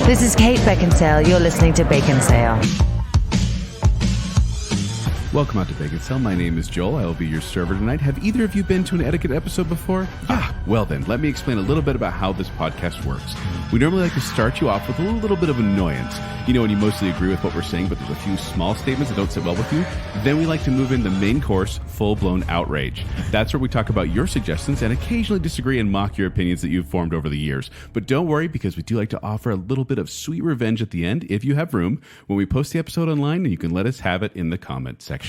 This is Kate Baconsale. You're listening to Baconsale. Welcome out to Baconsale. My name is Joel. I will be your server tonight. Have either of you been to an Etiquette episode before? Well then, let me explain a little bit about how this podcast works. We normally like to start you off with a little bit of annoyance. You know, when you mostly agree with what we're saying, but there's a few small statements that don't sit well with you. Then we like to move in the main course, full-blown outrage. That's where we talk about your suggestions and occasionally disagree and mock your opinions that you've formed over the years. But don't worry, because we do like to offer a little bit of sweet revenge at the end, if you have room, when we post the episode online, and you can let us have it in the comment section.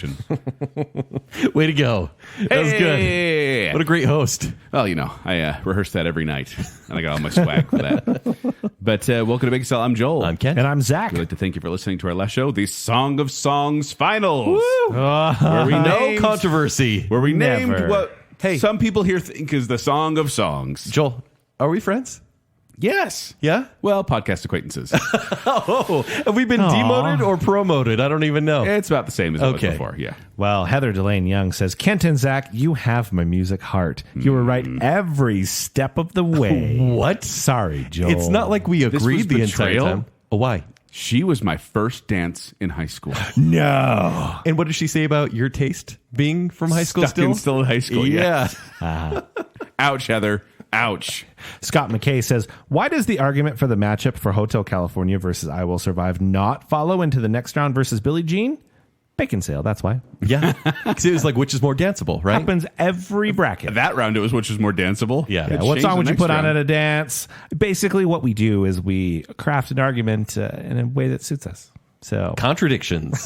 Way to go. That was good. What a great host. Well, you know, I rehearse that every night, and I got all my swag for that. But welcome to Baconsale. I'm Joel. I'm Ken. And I'm Zack. We'd like to thank you for listening to our last show, the Song of Songs Finals. Where we no controversy. Where we named Never. what some people here think is the Song of Songs. Joel, are we friends? Yes. Yeah? Well, podcast acquaintances. Oh, have we been demoted or promoted? I don't even know. It's about the same as it was before, yeah. Well, Heather Delane Young says, Kent and Zack, you have my music heart. You were right every step of the way. What? Sorry, Joel. It's not like we agreed the entire betrayal? time. Oh, why? She was my first dance in high school. No. And what did she say about your taste being from high school Still in high school, Yeah. yes. Ouch, Heather. Ouch. Scott McKay says, why does the argument for the matchup for Hotel California versus I Will Survive not follow into the next round versus Billie Jean? Baconsale, that's why. Yeah. Because it was like, which is more danceable, right? Happens every bracket. That round it was which was more danceable. Yeah. Yeah, It what changed song the would you next put on round. at a dance? Basically, what we do is we craft an argument in a way that suits us. So Contradictions.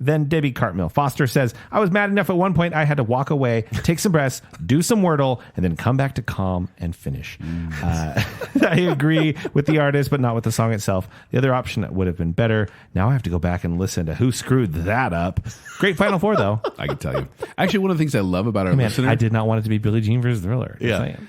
then Debbie Cartmill Foster says, I was mad enough at one point I had to walk away, take some breaths, do some Wordle, and then come back to calm and finish. I agree with the artist, but not with the song itself. The other option would have been better. Now I have to go back and listen to who screwed that up. Great Final Four, though. I can tell you. Actually, one of the things I love about our Man, listeners... I did not want it to be Billie Jean versus Thriller. Just Yeah. saying.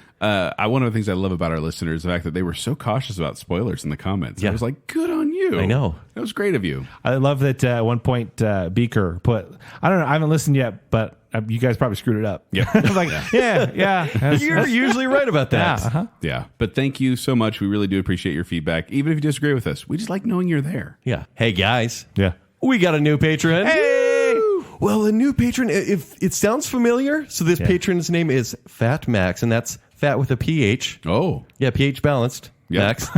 one of the things I love about our listeners is the fact that they were so cautious about spoilers in the comments. Yeah. I was like, good on you. I know. That was great of you. I love that at one point Beaker put, I don't know, I haven't listened yet, but you guys probably screwed it up. Yeah. I was like, yeah. You're usually right about that. Yeah, uh-huh. Yeah. But thank you so much. We really do appreciate your feedback. Even if you disagree with us, we just like knowing you're there. Yeah. Hey, guys. Yeah. We got a new patron. Hey! Well, a new patron, if it sounds familiar. So this patron's name is Fat Max, and that's fat with a PH. Oh. Yeah, pH balanced, Yeah. Max.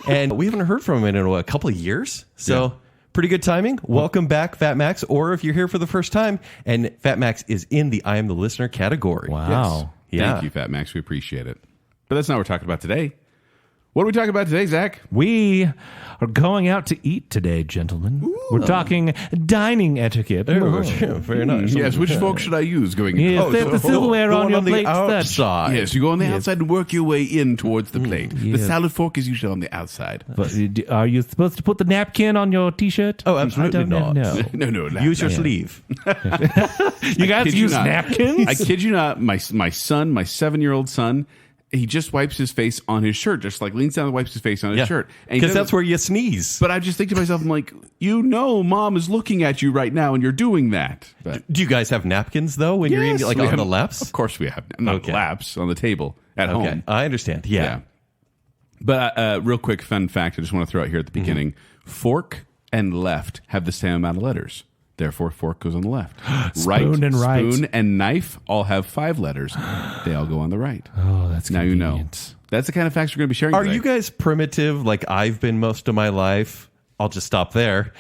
And we haven't heard from him in a couple of years. So pretty good timing. Welcome back, Fat Max. Or if you're here for the first time, and Fat Max is in the I Am the Listener category. Wow. Yes. Yeah. Thank you, Fat Max. We appreciate it. But that's not what we're talking about today. What are we talking about today, Zach? We are going out to eat today, gentlemen. We're talking dining etiquette. Very nice. Yes, which fork should I use going in? Yes, the silverware on your plate. outside. Yes, you go on the outside and work your way in towards the plate. The yes. salad fork is usually on the outside. But are you supposed to put the napkin on your T-shirt? Oh, absolutely I don't not. know. No. Use your sleeve. You guys kid you use not. napkins? I kid you not. My son, my 7-year-old son, he just wipes his face on his shirt, just like leans down and wipes his face on his shirt. Because that's where you sneeze. But I just think to myself, I'm like, mom is looking at you right now and you're doing that. But Do you guys have napkins, though, when you're eating, like, we on have- the laps? Of course we have. Not Okay. laps, on the table at home. I understand. Yeah. But real quick fun fact I just want to throw out here at the beginning. Fork and left have the same amount of letters. Therefore, fork goes on the left. Spoon and right. Spoon and knife all have 5 letters. They all go on the right. Oh, that's Now you know. convenient. That's the kind of facts we're going to be sharing Are today. you guys primitive like I've been most of my life? I'll just stop there.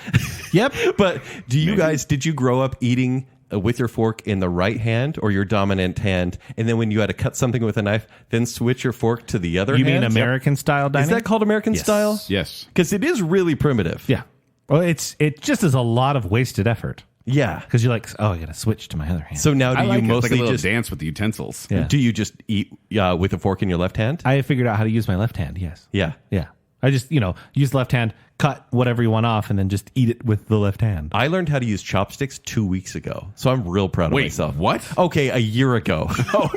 Yep. But did you grow up eating with your fork in the right hand or your dominant hand? And then when you had to cut something with a knife, then switch your fork to the other You hand? mean American style dining? Is that called American style? Yes. Because it is really primitive. Yeah. Well, it just is a lot of wasted effort. Yeah. Because you're like, I got to switch to my other hand. So now I do like you it. It's like a mostly little just dance with the utensils. Yeah. do you just eat with a fork in your left hand? I figured out how to use my left hand. Yes. Yeah. Yeah. I just, use the left hand, cut whatever you want off, and then just eat it with the left hand. I learned how to use chopsticks 2 weeks ago, so I'm real proud of Wait, myself. what? Okay, a year ago.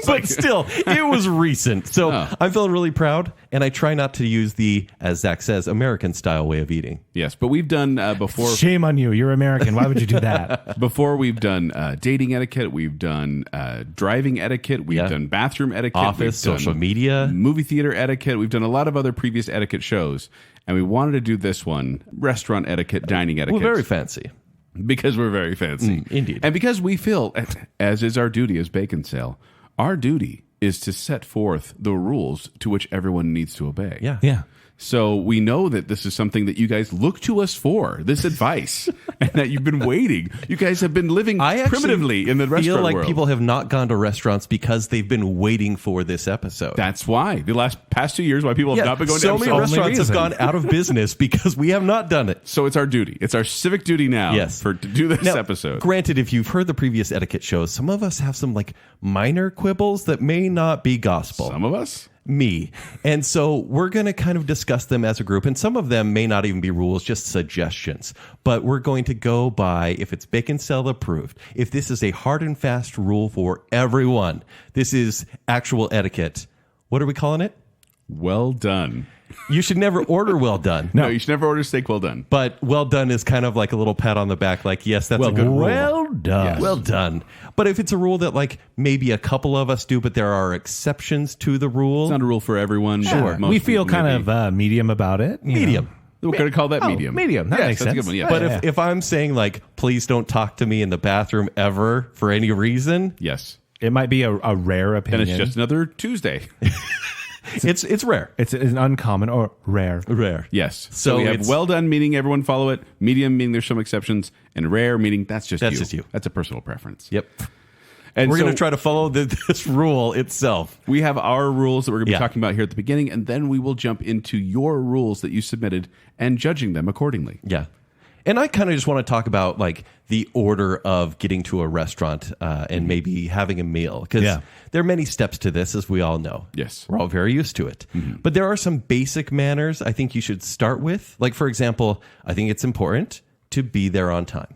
But still, it was recent. So I'm feeling really proud, and I try not to use the, as Zach says, American-style way of eating. Yes, but we've done before. Shame on you. You're American. Why would you do that? Before we've done dating etiquette, we've done driving etiquette, we've done bathroom etiquette, Office, we've done social media. movie theater etiquette. We've done a lot of other previous etiquette shows. And we wanted to do this one, restaurant etiquette, dining etiquette. We're very fancy. Because we're very fancy. Indeed. And because we feel, as is our duty as Bacon Sale, our duty is to set forth the rules to which everyone needs to obey. Yeah. Yeah. So we know that this is something that you guys look to us for, this advice, and that you've been waiting. You guys have been living primitively in the restaurant feel like world. people have not gone to restaurants because they've been waiting for this episode. That's why. The past 2 years, why people have not been going to so many episodes. restaurants have reason. gone out of business because we have not done it. So it's our duty. It's our civic duty now to do this Now, episode. Granted, if you've heard the previous etiquette shows, some of us have some like minor quibbles that may not be gospel. Some of us? Me. And so we're going to kind of discuss them as a group. And some of them may not even be rules, just suggestions. But we're going to go by if it's Baconsale-Approved. If this is a hard and fast rule for everyone, this is actual etiquette. What are we calling it? Well done. You should never order well done. No, you should never order steak well done. But well done is kind of like a little pat on the back, like, yes, that's a good rule. Well done. Yes. Well done. But if it's a rule that like maybe a couple of us do, but there are exceptions to the rule. It's not a rule for everyone. Sure. Most We feel people kind maybe. of medium about it. you Medium. know. We're going to call that medium. Medium. That Yes, makes that's a sense. good one. Yeah. But if I'm saying like, please don't talk to me in the bathroom ever for any reason, yes, It might be a rare then opinion. it's just another Tuesday. it's rare. It's an uncommon or rare. Rare. Yes. So So we have it's- well done, meaning everyone follow it. Medium, meaning there's some exceptions. And rare, meaning that's just you. That's a personal preference. Yep. And We're so going to try to follow this rule itself. we have our rules that we're going to be Yeah. talking about here at the beginning, and then we will jump into your rules that you submitted and judging them accordingly. Yeah. And I kind of just want to talk about like the order of getting to a restaurant and maybe having a meal because Yeah. there are many steps to this, as we all know. Yes. We're all very used to it. But there are some basic manners I think you should start with. Like, for example, I think it's important to be there on time,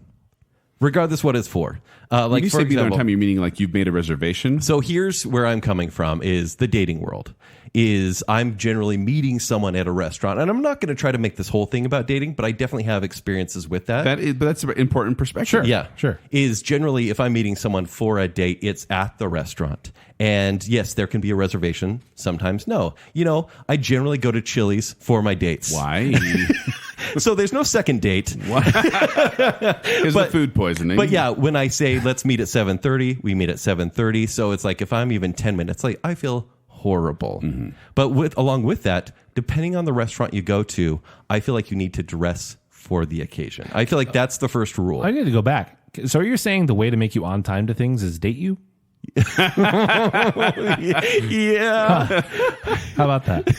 regardless what it's for. Like Like, you for say be there on example, time, you're meaning like you've made a reservation. so here's where I'm coming from is the dating world. Is I'm generally meeting someone at a restaurant, and I'm not going to try to make this whole thing about dating, but I definitely have experiences with that. But that's an important perspective. Yeah, Sure. Is generally if I'm meeting someone for a date, it's at the restaurant. And yes, there can be a reservation. Sometimes no. You know, I generally go to Chili's for my dates. Why? So there's no second date. Because of food poisoning. But yeah, when I say let's meet at 7:30, we meet at 7:30. So it's like if I'm even 10 minutes late, I feel horrible. But along with that, depending on the restaurant you go to, I feel like you need to dress for the occasion. I feel like that's the first rule. I need to go back. So you're saying the way to make you on time to things is date you? Yeah. How about that?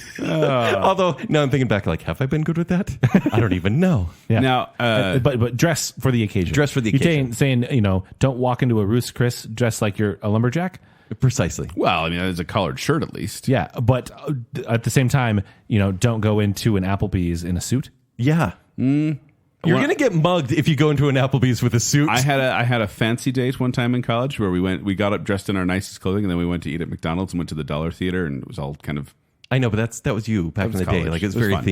Although now I'm thinking back, like, have I been good with that? I don't even know. Yeah. Now, but dress for the occasion. Dress for the You're occasion. saying, you know, don't walk into a Ruth's Chris dressed like you're a lumberjack. Precisely. well, I mean, there's a collared shirt at least. Yeah, but at the same time, you know, don't go into an Applebee's in a suit. Yeah. You're going to get mugged if you go into an Applebee's with a suit. I had a fancy date one time in college where we got up dressed in our nicest clothing, and then we went to eat at McDonald's and went to the Dollar Theater, and it was all kind of. I know, but that was you back in was the day. college. Like, it was It was very fun.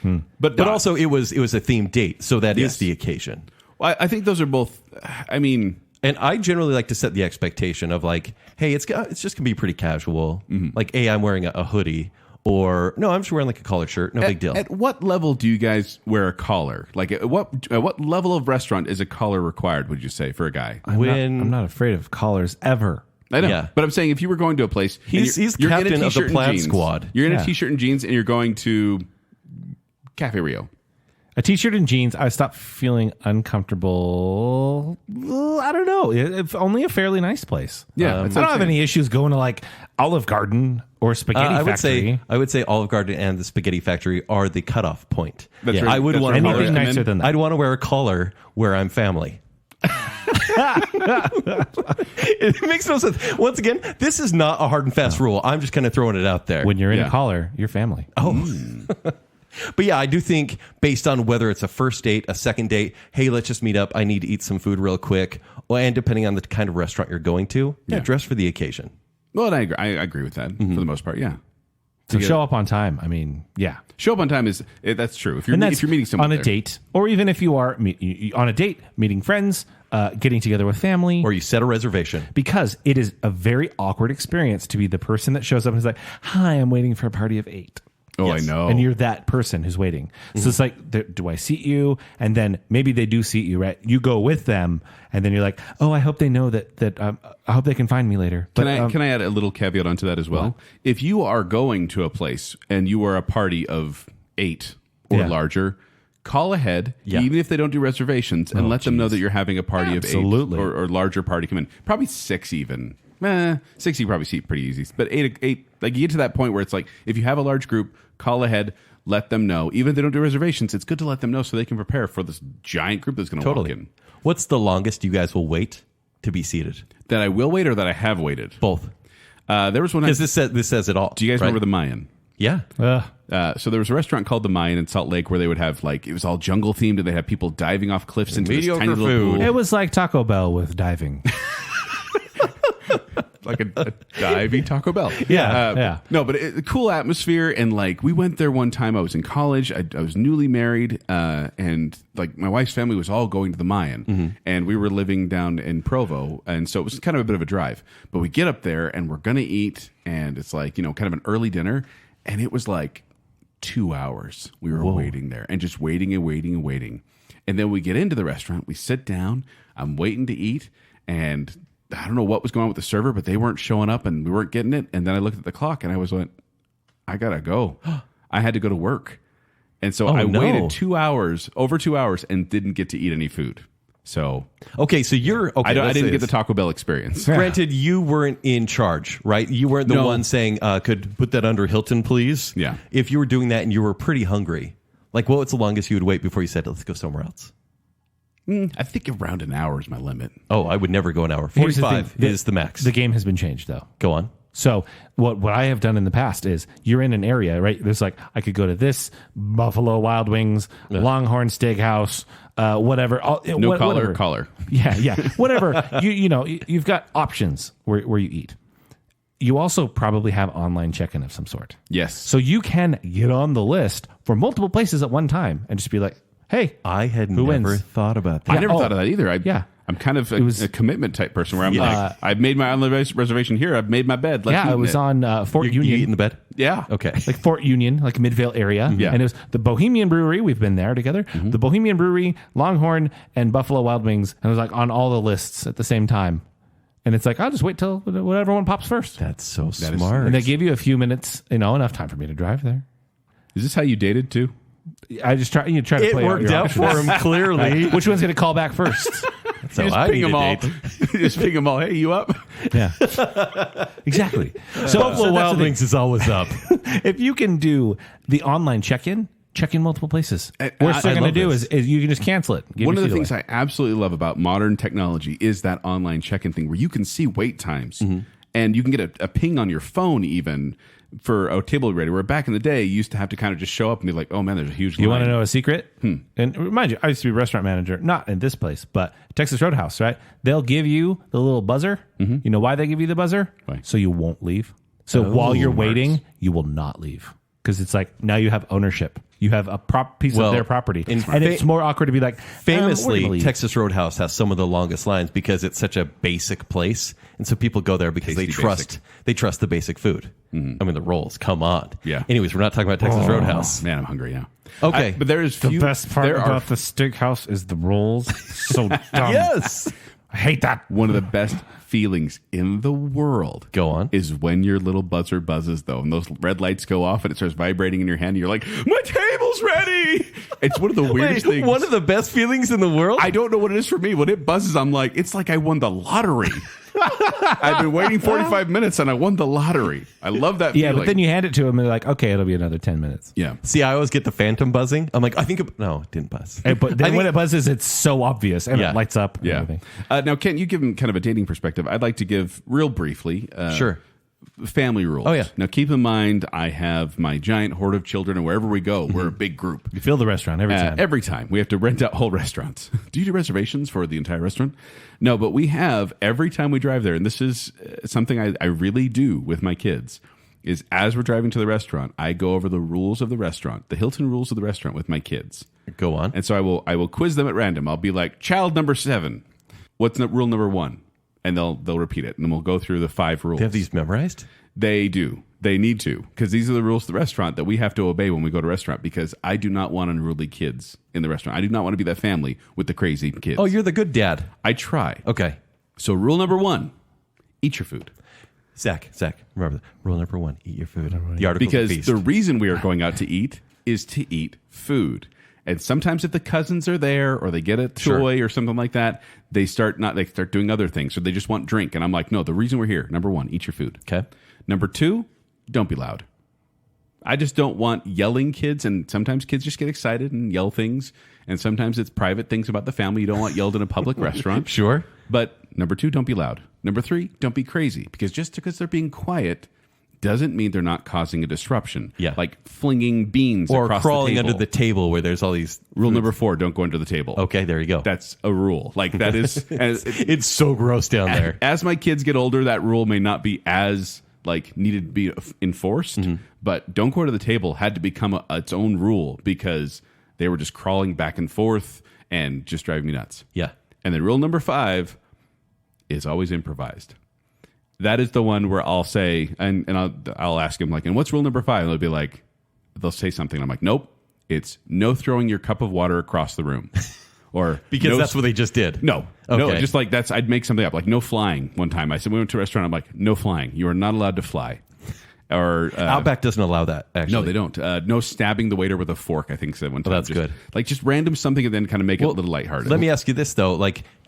themed. But Also, it was a themed date, so that Yes. is the occasion. Well, I think those are both. I mean, And I generally like to set the expectation of like, hey, it's just gonna be pretty casual. Like, hey, I'm wearing a hoodie, or no, I'm just wearing like a collared shirt. No big deal. At what level do you guys wear a collar? Like, at what level of restaurant is a collar required? Would you say for a guy? I'm not afraid of collars ever. I know, Yeah. but I'm saying if you were going to a place, and He's you're in a captain of the t-shirt and plaid jeans, squad. You're in Yeah. a t-shirt and jeans, and you're going to Cafe Rio. A t-shirt and jeans, I stopped feeling uncomfortable. Well, I don't know. It's only a fairly nice place. Yeah, I that's don't what I'm have saying. any issues going to like Olive Garden or Spaghetti Factory. I would say Olive Garden and the Spaghetti Factory are the cutoff point. That's right. I would That's want right. to Anything collar. nicer than that. I'd want to wear a collar where I'm family. It makes no sense. Once again, this is not a hard and fast rule. I'm just kind of throwing it out there. When you're in Yeah. a collar, you're family. But yeah, I do think based on whether it's a first date, a second date, hey, let's just meet up. I need to eat some food real quick. Well, and depending on the kind of restaurant you're going to, dress for the occasion. Well, and I agree with that for the most part. Yeah, So show up on time. I mean, yeah. show up on time is that's true. If you're And that's if you're meeting someone on a there. date, or even if you are on a date, meeting friends, getting together with family, Or you set a reservation. because it is a very awkward experience to be the person that shows up and is like, "Hi, I'm waiting for a party of 8." Oh, Yes. I know. And you're that person who's waiting. So it's like, do I seat you? And then maybe they do seat you, right? You go with them, and then you're like, oh, I hope they know that I hope they can find me later. But, Can I add a little caveat onto that as well? What? If you are going to a place and you are a party of 8 or Yeah. larger, call ahead, Yeah. even if they don't do reservations, and let them know that you're having a party Absolutely. of 8 or larger party come in. Probably 6 even. 6 you probably seat pretty easy. But 8, like you get to that point where it's like, if you have a large group, call ahead, let them know. Even if they don't do reservations, it's good to let them know so they can prepare for this giant group that's going to walk in. What's the longest you guys will wait to be seated? That I will wait or that I have waited? Both. There was one. Because this says it all. Do you guys right? remember the Mayan? Yeah. So there was a restaurant called the Mayan in Salt Lake where they would have it was all jungle themed, and they had people diving off cliffs into this Mediocre tiny little food. pool. it was like Taco Bell with diving. Like a divey Taco Bell. Yeah. No, but a cool atmosphere. And we went there one time. I was in college. I was newly married. And my wife's family was all going to the Mayan. And we were living down in Provo. And so it was kind of a bit of a drive. But we get up there and we're going to eat. And it's kind of an early dinner. And it was 2 hours we were waiting there and just waiting and waiting and waiting. And then we get into the restaurant. We sit down. I'm waiting to eat. And I don't know what was going on with the server, but they weren't showing up and we weren't getting it. And then I looked at the clock and I went, I got to go. I had to go to work. And so I waited 2 hours, over 2 hours, and didn't get to eat any food. So Okay, so you're okay. I didn't get the the Taco Bell experience. Granted, you weren't in charge, right? You weren't the No. one saying, "Could put that under Hilton, please." Yeah. If you were doing that and you were pretty hungry, what was the longest you would wait before you said, "Let's go somewhere else"? I think around an hour is my limit. Oh, I would never go an hour. Here's the 45 thing. is the max. The game has been changed, though. Go on. So what I have done in the past is you're in an area, right? There's I could go to this Buffalo Wild Wings, Longhorn Steakhouse, whatever. No whatever. collar. Yeah. Whatever. You've got options where you eat. You also probably have online check-in of some sort. Yes. So you can get on the list for multiple places at one time and just be like, hey, I had who never wins? thought about that. I never thought of that either. I'm kind of a commitment type person where I'm I've made my online reservation here. I've made my bed. Let's eat it was it. on Fort You Union. eat in the bed? Yeah. Okay. Like Fort Union, like Midvale area. Yeah. And it was the Bohemian Brewery. We've been there together. The Bohemian Brewery, Longhorn, and Buffalo Wild Wings. And it was on all the lists at the same time. And it's I'll just wait till whatever one pops first. That's so is- smart. And they give you a few minutes, enough time for me to drive there. Is this how you dated too? I just try to it play worked out for him, clearly. Which one's going to call back first? That's how I ping need them to all. date. Just ping them all. Hey, you up? Yeah. Exactly. So Buffalo that's the Wild thing. Wings is always up. If you can do the online check-in multiple places. Worst I thing love to do this. is you can just cancel it. Give One your of the seat things away. I absolutely love about modern technology is that online check-in thing where you can see wait times and you can get a ping on your phone even for a table ready, where back in the day you used to have to kind of just show up and be like, oh man, there's a huge line. You want to know a secret? And remind you, I used to be a restaurant manager, not in this place, but Texas Roadhouse, right? They'll give you the little buzzer. You know why they give you the buzzer? Why? So you won't leave. So while you're waiting, you will not leave. Because it's now you have ownership. You have a piece of their property. And it's more awkward to be like, we're gonna Famously, leave. Texas Roadhouse has some of the longest lines because it's such a basic place, and so people go there because Tasty they trust the basic food. I mean, the rolls. Come on. Yeah. Anyways, we're not talking about Texas Roadhouse. Man, I'm hungry now. Okay. But there is The few, best part there are about the steakhouse is the rolls. So dumb. Yes. I hate that. one of the best feelings in the world. Go on. Is when your little buzzer buzzes though, and those red lights go off, and it starts vibrating in your hand. And you're like, my table's ready. It's one of the weirdest things. One of the best feelings in the world. I don't know what it is for me. When it buzzes, I'm like, it's like I won the lottery. I've been waiting 45 minutes and I won the lottery. I love that Yeah, feeling. but then you hand it to them and they're like, okay, it'll be another 10 minutes. Yeah. See, I always get the phantom buzzing. I'm like, no, it didn't buzz. But then when it buzzes, it's so obvious and Yeah. it lights up. And Yeah. everything. Now, Kent, you give them kind of a dating perspective. I'd like to give real briefly. Sure. Family rules. Oh, yeah. Now, keep in mind, I have my giant horde of children, and wherever we go, we're a big group. You fill the restaurant every time. Every time. We have to rent out whole restaurants. Do you do reservations for the entire restaurant? No, but we have every time we drive there, and this is something I really do with my kids, is as we're driving to the restaurant, I go over the rules of the restaurant, the Hilton rules of the restaurant with my kids. Go on. And so I will quiz them at random. I'll be like, child number 7, what's rule number 1? and they'll repeat it, and then we'll go through the 5 rules. They have these memorized? They do. They need to, because these are the rules of the restaurant that we have to obey when we go to a restaurant, because I do not want unruly kids in the restaurant. I do not want to be that family with the crazy kids. Oh, you're the good dad. I try. Okay. So rule number 1, eat your food. Zach, remember that. Rule number 1, eat your food. The article of Because the feast. the reason we are going out to eat is to eat food. And sometimes if the cousins are there or they get a toy or something like that, they start doing other things, or they just want drink. And I'm like, no, the reason we're here, number 1, eat your food. Okay. Number 2, don't be loud. I just don't want yelling kids, and sometimes kids just get excited and yell things, and sometimes it's private things about the family you don't want yelled in a public restaurant. Sure. But number 2, don't be loud. Number 3, don't be crazy, because just because they're being quiet doesn't mean they're not causing a disruption. Yeah. Like flinging beans Or across crawling the table. under the table where there's all these... Rule number 4, don't go under the table. Okay, there you go. That's a rule. Like that is... It's so gross down there. As my kids get older, that rule may not be as needed to be enforced, but don't go to the table had to become its own rule, because they were just crawling back and forth and just driving me nuts. Yeah. And then rule number 5 is always improvised. That is the one where I'll say, and I'll ask him and what's rule number 5? And they'll be like, they'll say something. I'm like, nope, it's no throwing your cup of water across the room. Or Because that's what they just did. No, Okay. just that's, I'd make something up, like no flying. One time I said, we went to a restaurant, I'm like, no flying. You are not allowed to fly. Or Outback doesn't allow that, actually. no, they don't. No stabbing the waiter with a fork, I think said one time. that's good. Just random something, and then kind of make it a little lighthearted. Let me ask you this, though.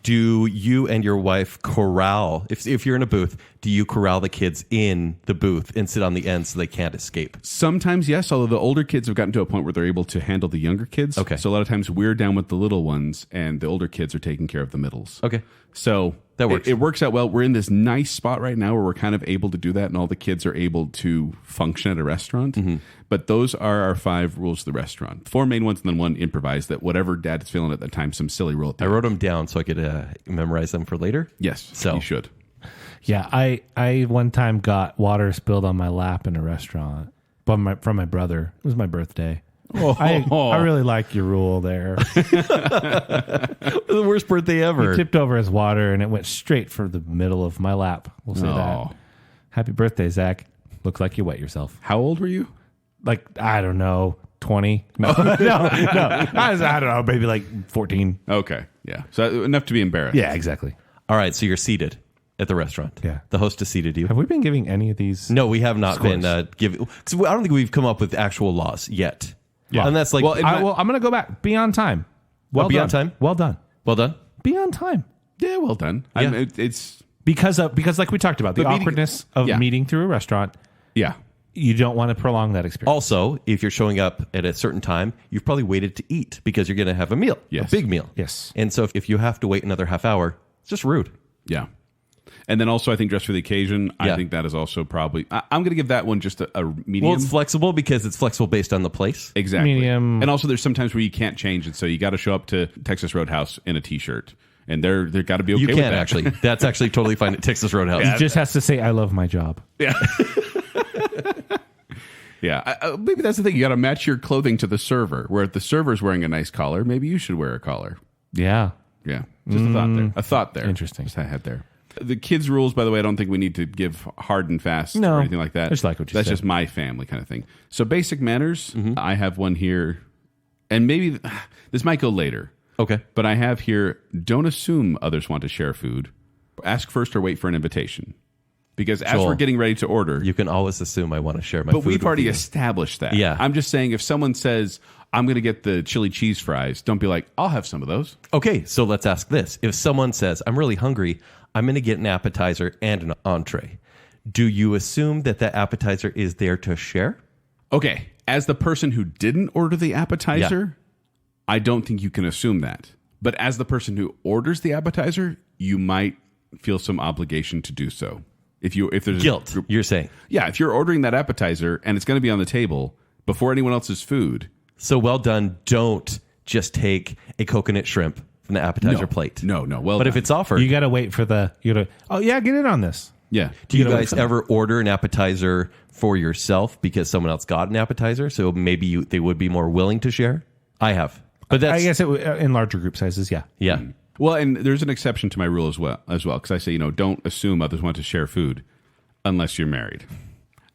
Do you and your wife corral, if you're in a booth, do you corral the kids in the booth and sit on the end so they can't escape? Sometimes, yes, although the older kids have gotten to a point where they're able to handle the younger kids. Okay. So a lot of times we're down with the little ones, and the older kids are taking care of the middles. Okay. So that works. It works out well. We're in this nice spot right now where we're kind of able to do that, and all the kids are able to function at a restaurant. Mm-hmm. But those are our 5 rules of the restaurant. 4 main ones, and then 1 improvised, that whatever dad is feeling at that time, some silly rule. I wrote them down so I could memorize them for later. Yes, So you should. Yeah, I one time got water spilled on my lap in a restaurant from my brother. It was my birthday. I really like your rule there. The worst birthday ever. He tipped over his water and it went straight for the middle of my lap. We'll say that. Happy birthday, Zach. Looks like you wet yourself. How old were you? I don't know, 20? No, no. I don't know, maybe 14. Okay, yeah. So enough to be embarrassed. Yeah, exactly. All right, so you're seated at the restaurant. Yeah. The host has seated you. Have we been giving any of these? No, we have not scores? been giving... Because I don't think we've come up with actual laws yet. Yeah. And that's I'm going to go back. Be on time. Well be done. on time? Well done. well done. Be on time. Yeah, well done. Yeah. It's Because like we talked about, the meeting- awkwardness of yeah. meeting through a restaurant, yeah. you don't want to prolong that experience. Also, if you're showing up at a certain time, you've probably waited to eat because you're going to have a meal. Yes. A big meal. Yes. And so if you have to wait another half hour, it's just rude. Yeah. And then also, I think dress for the occasion. Yeah. I think that is also probably. I'm going to give that one just a medium. Well, it's flexible because it's flexible based on the place. Exactly. Medium. And also, there's sometimes where you can't change it, so you got to show up to Texas Roadhouse in a t-shirt, and they're got to be okay. You with can that. actually. That's actually totally fine at Texas Roadhouse. He just has to say, I love my job. Yeah. Yeah. Maybe that's the thing. You got to match your clothing to the server. Where if the server's wearing a nice collar, maybe you should wear a collar. Yeah. Yeah. Just a thought there. A thought there. Interesting. Just I had there. The kids' rules, by the way, I don't think we need to give hard and fast No. or anything like that. I just like what you That's said. just my family kind of thing. So basic manners, I have one here, and maybe this might go later. Okay. But I have here, don't assume others want to share food. Ask first or wait for an invitation. Because as Joel, we're getting ready to order... You can always assume I want to share my But food. we've already with you. established that. Yeah. I'm just saying if someone says, I'm going to get the chili cheese fries, don't be like, I'll have some of those. Okay, so let's ask this. If someone says, I'm really hungry, I'm going to get an appetizer and an entree. Do you assume that that appetizer is there to share? Okay, as the person who didn't order the appetizer, I don't think you can assume that. But as the person who orders the appetizer, you might feel some obligation to do so. If there's Guilt, you're saying. Yeah, if you're ordering that appetizer and it's going to be on the table before anyone else's food. So well done. Don't just take a coconut shrimp from the appetizer plate. No. Well, But if it's offered, You got to wait for oh, yeah, get in on this. yeah. do you gotta wait guys for them. ever order an appetizer for yourself because someone else got an appetizer? So maybe they would be more willing to share? I have. But that's I guess in larger group sizes, yeah. yeah. Well, and there's an exception to my rule as well, because I say, don't assume others want to share food unless you're married.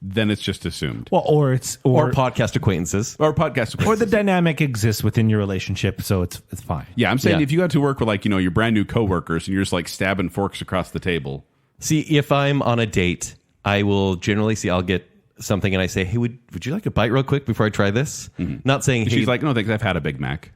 Then it's just assumed. Well, or podcast acquaintances. Or podcast acquaintances. Or the dynamic exists within your relationship, so it's fine. Yeah, I'm saying Yeah. if you got to work with your brand new coworkers and you're just stabbing forks across the table. See, if I'm on a date, I will generally I'll get something and I say, hey, would you like a bite real quick before I try this? Mm-hmm. Not saying, hey. She's like, no, thanks, I've had a Big Mac.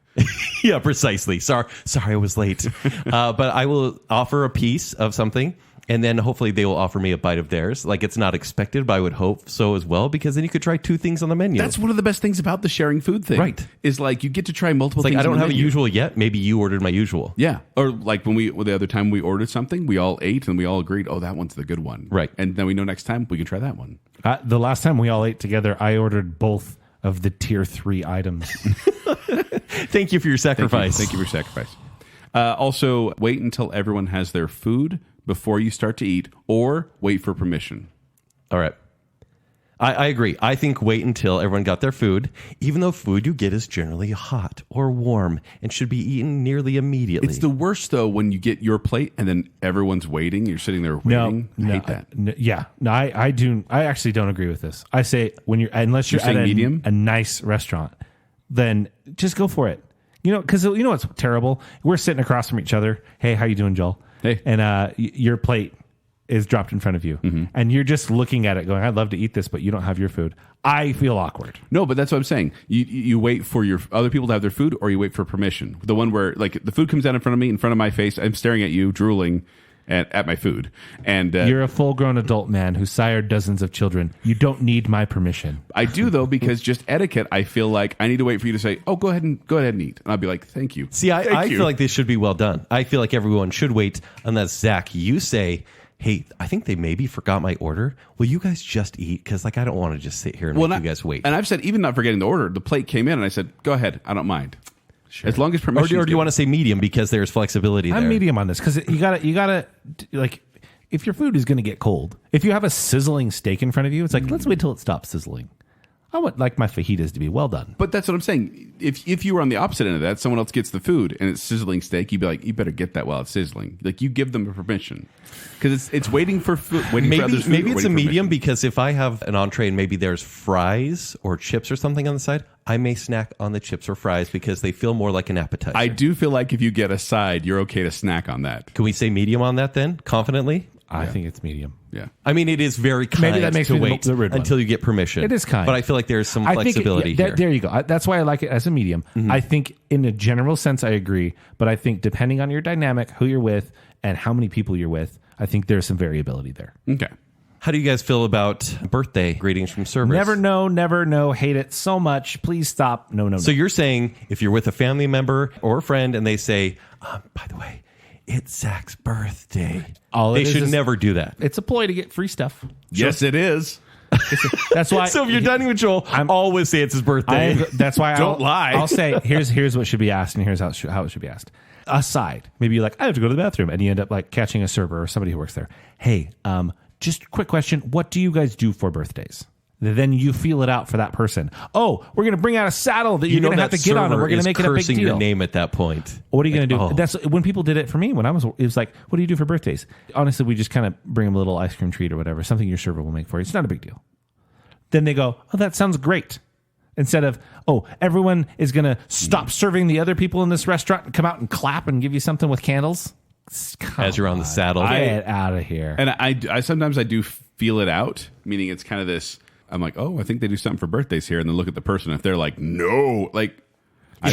Yeah, precisely. Sorry, I was late. But I will offer a piece of something, and then hopefully they will offer me a bite of theirs. It's not expected, but I would hope so as well, because then you could try 2 things on the menu. That's one of the best things about the sharing food thing. Right. Is you get to try multiple things. I don't on the have a menu. usual yet. Maybe you ordered my usual. Yeah. Or the other time we ordered something, we all ate and we all agreed, oh, that one's the good one. Right. And then we know next time we can try that one. The last time we all ate together, I ordered both of the tier 3 items. Thank you for your sacrifice. Thank you for your sacrifice. Also, wait until everyone has their food before you start to eat, or wait for permission. All right. I agree. I think wait until everyone got their food, even though food you get is generally hot or warm and should be eaten nearly immediately. It's the worst, though, when you get your plate and then everyone's waiting. You're sitting there waiting. I hate that. I do. I actually don't agree with this. I say unless you're saying at medium? a nice restaurant, then just go for it. Because what's terrible? We're sitting across from each other. Hey, how you doing, Joel? Hey. And your plate is dropped in front of you, and you're just looking at it going, I'd love to eat this, but you don't have your food. I feel awkward. No, but that's what I'm saying. You wait for your other people to have their food, or you wait for permission. The one where the food comes out in front of me, in front of my face, I'm staring at you, drooling at my food. And you're a full-grown adult man who sired dozens of children. You don't need my permission. I do, though, because just etiquette, I feel like I need to wait for you to say, oh, go ahead and eat. And I'll be like, thank you. See, I feel like this should be well done. I feel like everyone should wait unless, Zach, you say, hey, I think they maybe forgot my order. Will you guys just eat? Because I don't want to just sit here and make you guys wait. And I've said, even not forgetting the order, the plate came in and I said, go ahead. I don't mind. Sure. As long as permission. Or do you want to say medium because there's flexibility there? I'm medium on this because you gotta if your food is going to get cold, if you have a sizzling steak in front of you, it's let's wait till it stops sizzling. I would like my fajitas to be well done. But that's what I'm saying. If you were on the opposite end of that, someone else gets the food and it's sizzling steak, you'd be like, you better get that while it's sizzling. You give them a permission. Because it's waiting for food. Maybe it's a medium because if I have an entree and maybe there's fries or chips or something on the side, I may snack on the chips or fries because they feel more like an appetizer. I do feel like if you get a side, you're okay to snack on that. Can we say medium on that then, confidently? I think it's medium. Yeah. I mean, it is very kind Maybe that makes to me wait the rude one. until you get permission. It is kind. But I feel like there's some flexibility here. There you go. That's why I like it as a medium. Mm-hmm. I think in a general sense, I agree. But I think depending on your dynamic, who you're with, and how many people you're with, I think there's some variability there. Okay. How do you guys feel about birthday greetings from servers? Never know. Hate it so much. Please stop. No. So you're saying if you're with a family member or a friend and they say, by the way, it's Zach's birthday. They should never do that. It's a ploy to get free stuff. Yes, it is. That's why. So if you're dining with Joel, always say it's his birthday. That's why. Don't lie. I'll say here's what should be asked, and here's how it should be asked. Aside, maybe you're like, I have to go to the bathroom, and you end up catching a server or somebody who works there. Hey, just a quick question: what do you guys do for birthdays? Then you feel it out for that person. Oh, we're going to bring out a saddle that you're going to have to get on, and we're going to make it a big deal. Your name at that point. What are you going to do? Oh. That's when people did it for me. It was like, what do you do for birthdays? Honestly, we just kind of bring them a little ice cream treat or whatever, something your server will make for you. It's not a big deal. Then they go, oh, that sounds great. Instead of, oh, everyone is going to stop serving the other people in this restaurant and come out and clap and give you something with candles. As you're on the saddle. Get out of here. And I sometimes I do feel it out, meaning it's kind of this. I'm like, oh, I think they do something for birthdays here, and then look at the person. If they're like, no, I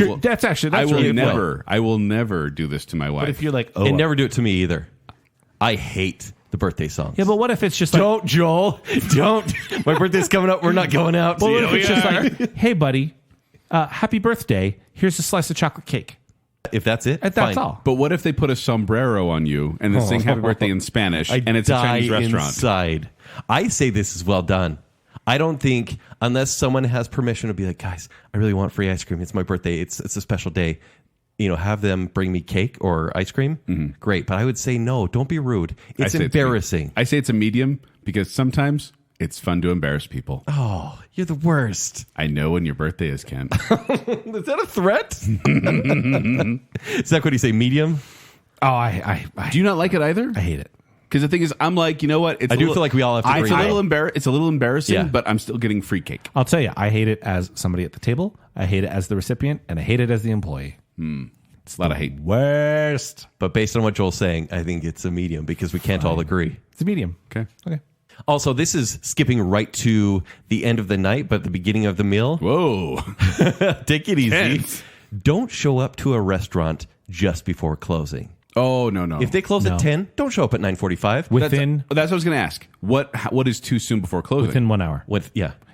will never do this to my wife. But if you're like, oh, and never do it to me either. I hate the birthday songs. Yeah, but what if it's just don't, Joel, don't. My birthday's coming up. We're not going out. Well, what if it's just like, hey, buddy, happy birthday. Here's a slice of chocolate cake. If that's it, that's fine. all. But what if they put a sombrero on you and they sing happy birthday in Spanish and it's a Chinese restaurant? Inside. I say this is well done. I don't think, unless someone has permission to be like, guys, I really want free ice cream. It's my birthday. It's a special day. Have them bring me cake or ice cream. Mm-hmm. Great. But I would say, no, don't be rude. It's embarrassing. I say it's a medium because sometimes it's fun to embarrass people. Oh, you're the worst. I know when your birthday is, Ken. Is that a threat? Is that what you say, medium? Oh, I Do you not like it either? I hate it. Because the thing is, I'm like, you know what? I do feel like we all have to agree. It's a little embarrassing, Yeah. but I'm still getting free cake. I'll tell you, I hate it as somebody at the table. I hate it as the recipient, and I hate it as the employee. It's a lot of hate. Worst. But based on what Joel's saying, I think it's a medium because we can't all agree. It's a medium. Okay. Also, this is skipping right to the end of the night, but the beginning of the meal. Whoa. Take it easy. Tense. Don't show up to a restaurant just before closing. Oh, no. If they close at 10, don't show up at 9:45. Within That's what I was going to ask. What is too soon before closing? within 1 hour.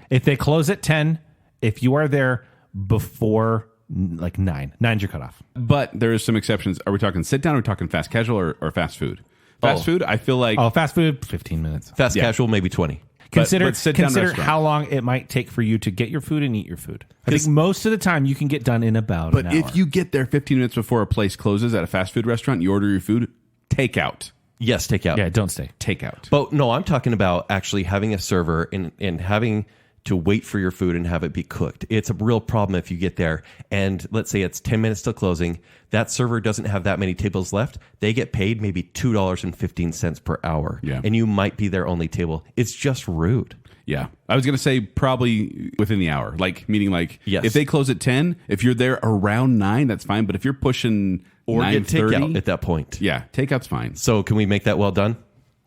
If they close at 10, if you are there before like 9, 9's your cutoff. But there is some exceptions. Are we talking sit down? Or are we talking fast casual or fast food? Fast food, I feel like. Oh, fast food, 15 minutes. Fast casual, maybe 20. Consider sit-down consider restaurant. how long it might take for you to get your food and eat your food. I think most of the time you can get done in about an But hour. if you get there 15 minutes before a place closes at a fast food restaurant, you order your food, take out. Yes, take out. Yeah, don't stay. Take out. But no, I'm talking about actually having a server and having to wait for your food and have it be cooked. It's a real problem if you get there and let's say it's 10 minutes till closing. That server doesn't have that many tables left. They get paid maybe $2.15 per hour. Yeah. And you might be their only table. It's just rude. Yeah. I was going to say probably within the hour. Like, meaning like, Yes. if they close at 10, if you're there around 9, that's fine. But if you're pushing Or get 9:30, takeout at that point. yeah, takeout's fine. So can we make that well done?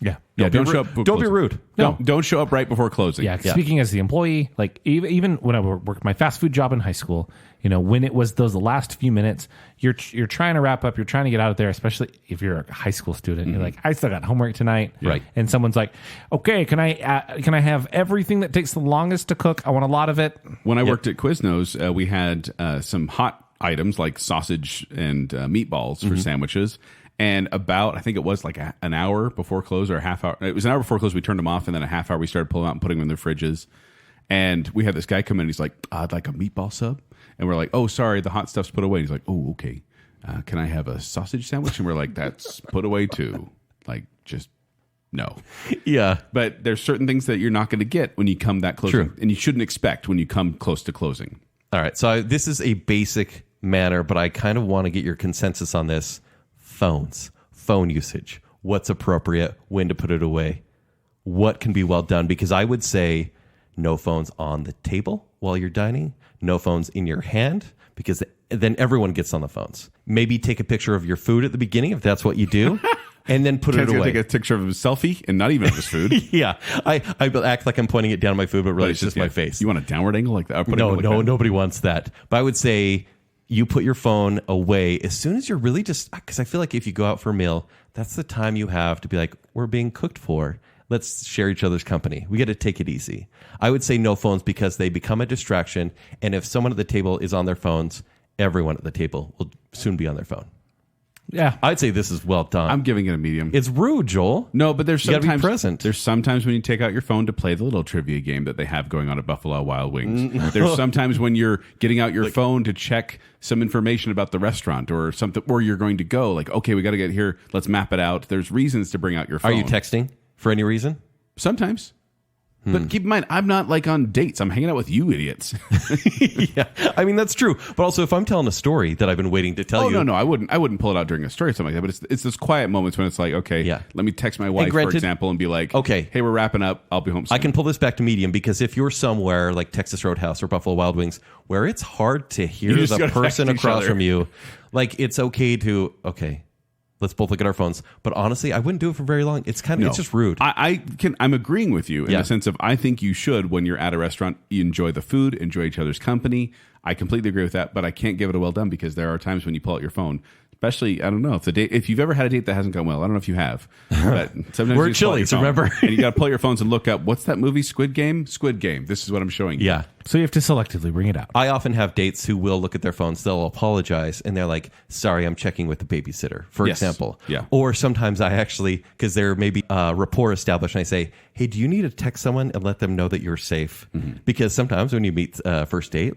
Yeah. Yeah, don't be show ru- up. before don't be closing. rude. No. Don't show up right before closing. Yeah, speaking as the employee, like even when I worked my fast food job in high school, when it was the last few minutes, you're trying to wrap up, you're trying to get out of there, especially if you're a high school student. You're like, I still got homework tonight, Right. And someone's like, okay, can I have everything that takes the longest to cook? I want a lot of it. When I worked at Quiznos, we had some hot items like sausage and meatballs for sandwiches. And about, I think it was like an hour before close or a half hour. It was an hour before close. We turned them off. And then a half hour, we started pulling out and putting them in their fridges. And we had this guy come in. He's like, I'd like a meatball sub. And we're like, oh, sorry, the hot stuff's put away. He's like, oh, okay. Can I have a sausage sandwich? And we're like, that's put away too. Like, just no. Yeah. But there's certain things that you're not going to get when you come that close. True. And you shouldn't expect when you come close to closing. All right. So this is a basic manner, but I kind of want to get your consensus on this. Phone usage. What's appropriate? When to put it away? What can be well done? Because I would say no phones on the table while you're dining. No phones in your hand because then everyone gets on the phones. Maybe take a picture of your food at the beginning if that's what you do. And then put it Ken's gonna away. take a picture of his selfie and not even of his food. Yeah. I act like I'm pointing it down my food, but really it's just my yeah. face. You want a downward angle like that? No, nobody wants that. But I would say you put your phone away as soon as you're really just, because I feel like if you go out for a meal, that's the time you have to be like, we're being cooked for. Let's share each other's company. We got to take it easy. I would say no phones because they become a distraction. And if someone at the table is on their phones, everyone at the table will soon be on their phone. Yeah. I'd say this is well done. I'm giving it a medium. It's rude, Joel. No, but there's You gotta be sometimes present. There's sometimes when you take out your phone to play the little trivia game that they have going on at Buffalo Wild Wings. There's sometimes when you're getting out your phone to check some information about the restaurant or something, or you're going to go like, okay, we got to get here. Let's map it out. There's reasons to bring out your phone. Are you texting for any reason? Sometimes. But keep in mind, I'm not like on dates. I'm hanging out with you idiots. Yeah, I mean that's true. But also, if I'm telling a story that I've been waiting to tell you, No, I wouldn't pull it out during a story or something like that. But it's those quiet moments when it's like, okay, Yeah. let me text my wife, granted- for example, and be like, Okay. hey, we're wrapping up. I'll be home soon. I can pull this back to medium because if you're somewhere like Texas Roadhouse or Buffalo Wild Wings where it's hard to hear You just the gotta person text each across other. from you, like it's okay to let's both look at our phones. But honestly, I wouldn't do it for very long. It's kind of it's just rude. I'm agreeing with you in Yeah. the sense of I think you should, when you're at a restaurant, you enjoy the food, enjoy each other's company. I completely agree with that, but I can't give it a well done because there are times when you pull out your phone. Especially, I don't know if you've ever had a date that hasn't gone well. I don't know if you have, but sometimes We're you just pull out Chili's, your phone, remember? and you got to pull your phones and look up what's that movie, Squid Game. Squid Game. This is what I'm showing you. Yeah. So you have to selectively bring it out. I often have dates who will look at their phones, they'll apologize, and they're like, sorry, I'm checking with the babysitter, for Yes. example. Yeah. Or sometimes I actually, because there may be a rapport established, and I say, hey, do you need to text someone and let them know that you're safe? Because sometimes when you meet first date,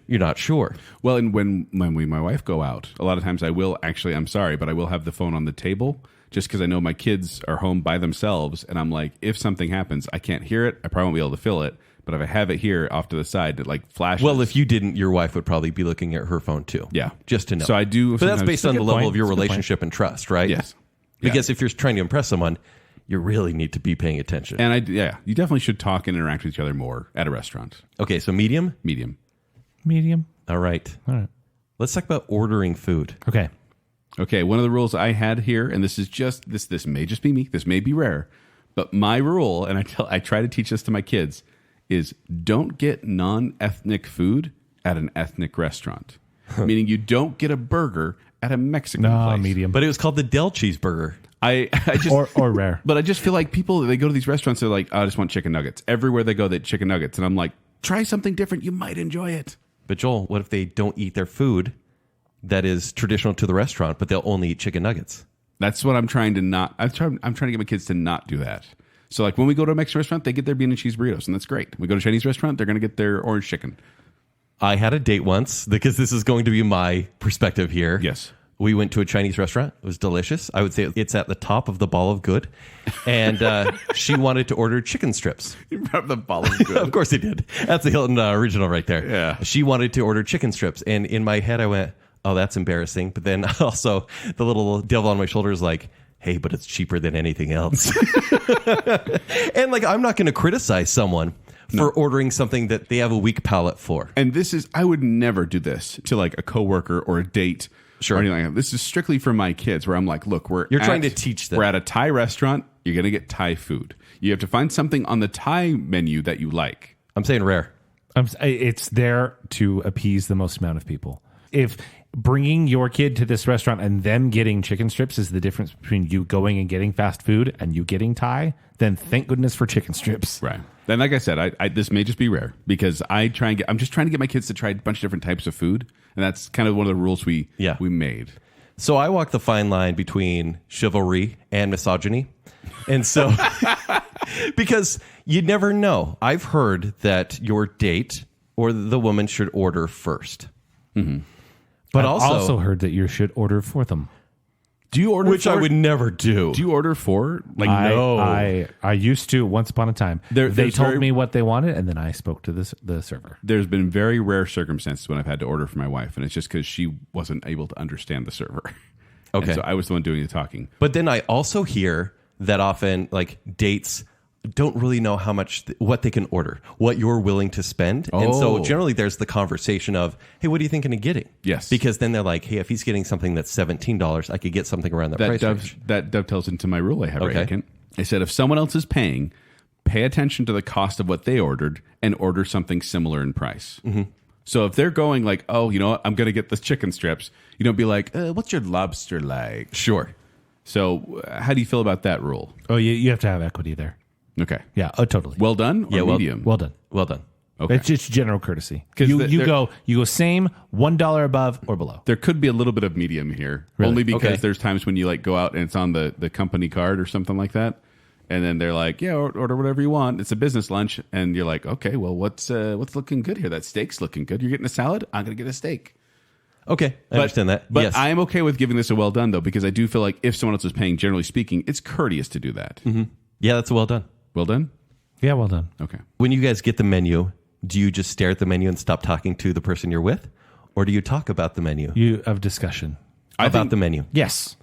you're not sure. Well, and when we and my wife go out, a lot of times I will actually, I'm sorry, but I will have the phone on the table just because I know my kids are home by themselves. And I'm like, if something happens, I can't hear it. I probably won't be able to feel it. But if I have it here off to the side, it like flashes. Well, if you didn't, your wife would probably be looking at her phone too. Yeah. Just to know. So I do. But that's based on the level of your That's a good relationship and trust, right? Yes. Because if you're trying to impress someone, you really need to be paying attention. And you definitely should talk and interact with each other more at a restaurant. Okay, so medium? Medium. All right. Let's talk about ordering food. Okay, one of the rules I had here, and this is just this may just be me, this may be rare, but my rule, and I try to teach this to my kids, is don't get non-ethnic food at an ethnic restaurant. Meaning you don't get a burger at a Mexican place. Medium. But it was called the Del cheeseburger. I just or rare. But I just feel like people, they go to these restaurants, they're like, oh, I just want chicken nuggets. Everywhere they go, they chicken nuggets. And I'm like, try something different. You might enjoy it. But Joel, what if they don't eat their food that is traditional to the restaurant, but they'll only eat chicken nuggets? That's what I'm trying to not. I'm trying to get my kids to not do that. So like when we go to a Mexican restaurant, they get their bean and cheese burritos, and that's great. We go to a Chinese restaurant, they're going to get their orange chicken. I had a date once, because this is going to be my perspective here. Yes. We went to a Chinese restaurant. It was delicious. I would say it's at the top of the ball of good. And she wanted to order chicken strips. You brought the ball of good. Of course he did. That's the Hilton original right there. Yeah. She wanted to order chicken strips. And in my head, I went, oh, that's embarrassing. But then also the little devil on my shoulder is like, hey, but it's cheaper than anything else. And like, I'm not going to criticize someone for ordering something that they have a weak palate for. And this is, I would never do this to like a coworker or a date. Sure. Or anything like that. This is strictly for my kids where I'm like, look, You're trying to teach them. We're at a Thai restaurant. You're going to get Thai food. You have to find something on the Thai menu that you like. I'm saying rare. It's there to appease the most amount of people. If bringing your kid to this restaurant and them getting chicken strips is the difference between you going and getting fast food and you getting Thai, then thank goodness for chicken strips. Right. And like I said, this may just be rare because I'm just trying to get my kids to try a bunch of different types of food. And that's kind of one of the rules we made. So I walk the fine line between chivalry and misogyny. And so, because you never know. I've heard that your date or the woman should order first. Mm-hmm. But I've also, also heard that you should order for them. Do you order which I would never do. Do you order for? Like, no. I used to once upon a time. They told me what they wanted, and then I spoke to the server. There's been very rare circumstances when I've had to order for my wife, and it's just because she wasn't able to understand the server. Okay. And so I was the one doing the talking. But then I also hear that often, like, dates don't really know how much what they can order, what you're willing to spend. And so generally there's the conversation of, hey, what are you thinking of getting? Yes. Because then they're like, hey, if he's getting something that's $17, I could get something around that price range. That dovetails into my rule I have Okay. right, Kent. I said if someone else is paying, pay attention to the cost of what they ordered and order something similar in price. Mm-hmm. So if they're going like, oh, you know what, I'm going to get the chicken strips, you don't be like, what's your lobster like? Sure. So how do you feel about that rule? Oh, you have to have equity there. Okay. Yeah, totally. Well done or medium? Well done. Well done. Okay. It's just general courtesy. You go same, $1 above or below. There could be a little bit of medium here, Really? only because Okay. there's times when you like go out and it's on the company card or something like that, and then they're like, yeah, order whatever you want. It's a business lunch, and you're like, okay, well, what's looking good here? That steak's looking good. You're getting a salad. I'm gonna get a steak. Okay. I understand that. But yes. I am okay with giving this a well done though, because I do feel like if someone else is paying, generally speaking, it's courteous to do that. Mm-hmm. Yeah, that's well done. Well done. Yeah, well done. Okay. When you guys get the menu, do you just stare at the menu and stop talking to the person you're with? Or do you talk about the menu? You have discussion. About the menu? Yes.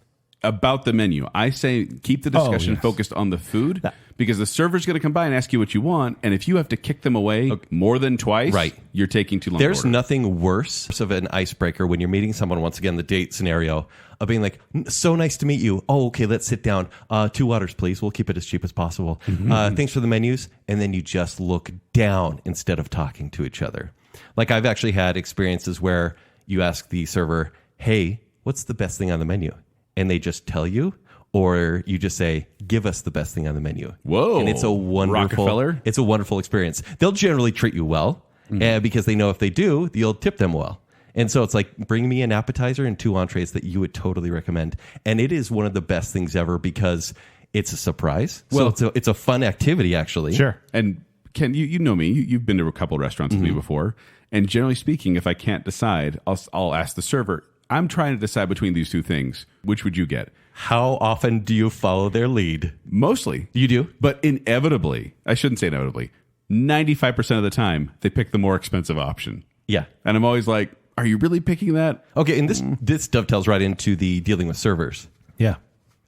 About the menu, I say keep the discussion yes. focused on the food because the server's going to come by and ask you what you want, and if you have to kick them away more than twice, Right. you're taking too long. There's to order. nothing worse of an icebreaker when you're meeting someone, once again, the date scenario, of being like, so nice to meet you. Oh, okay, let's sit down. 2 waters, please. We'll keep it as cheap as possible. Thanks for the menus. And then you just look down instead of talking to each other. Like I've actually had experiences where you ask the server, hey, what's the best thing on the menu? And they just tell you. Or you just say, give us the best thing on the menu. Whoa. And it's a Rockefeller? It's a wonderful experience. They'll generally treat you well because they know if they do, you'll tip them well. And so it's like, bring me an appetizer and 2 entrees that you would totally recommend. And it is one of the best things ever because it's a surprise. Well, so it's a fun activity, actually. Sure. And Ken, you know me. You've been to a couple of restaurants with me before. And generally speaking, if I can't decide, I'll ask the server, I'm trying to decide between these 2 things. Which would you get? How often do you follow their lead? Mostly. You do? But inevitably, I shouldn't say inevitably, 95% of the time, they pick the more expensive option. Yeah. And I'm always like, are you really picking that? Okay, and this dovetails right into the dealing with servers, Yeah.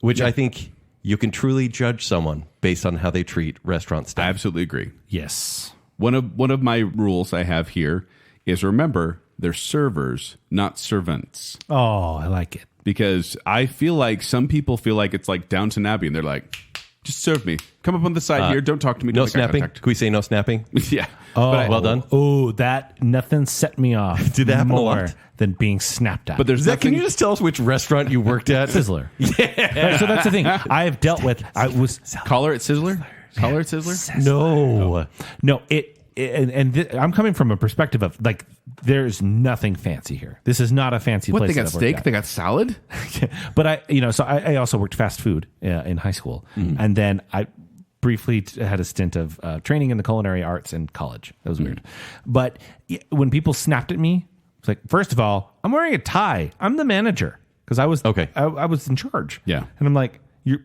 which I think you can truly judge someone based on how they treat restaurant I staff. absolutely agree. Yes. One of my rules I have here is remember, they're servers, not servants. Oh, I like it. Because I feel like some people feel like it's like Downton Abbey, and they're like, just serve me. Come up on the side here. Don't talk to me. No Don't make eye snapping? contact." Can we say no snapping? Yeah. Oh, well done. Oh, that nothing set me off. Did that happen a more lot? than being snapped at. But there's Zach, can nothing. you just tell us which restaurant you worked at? Sizzler. Yeah. So that's the thing. I have dealt with. I was Caller at Sizzler? Caller at Sizzler? no. I'm coming from a perspective of like, there's nothing fancy here. This is not a fancy What, place. they got that I've worked steak? at. They got salad? But I also worked fast food in high school, and then I briefly had a stint of training in the culinary arts in college. That was weird. But when people snapped at me, it's like, first of all, I'm wearing a tie. I'm the manager because I was Okay. I was in charge. Yeah. And I'm like,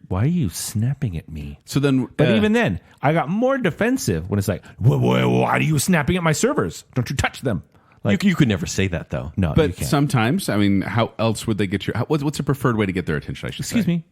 why are you snapping at me? So then. But even then, I got more defensive when it's like, why are you snapping at my servers? Don't you touch them? Like, You could never say that, though. no, you But can't. sometimes, I mean, how else would they get your. What's a preferred way to get their attention, I should say? Excuse me.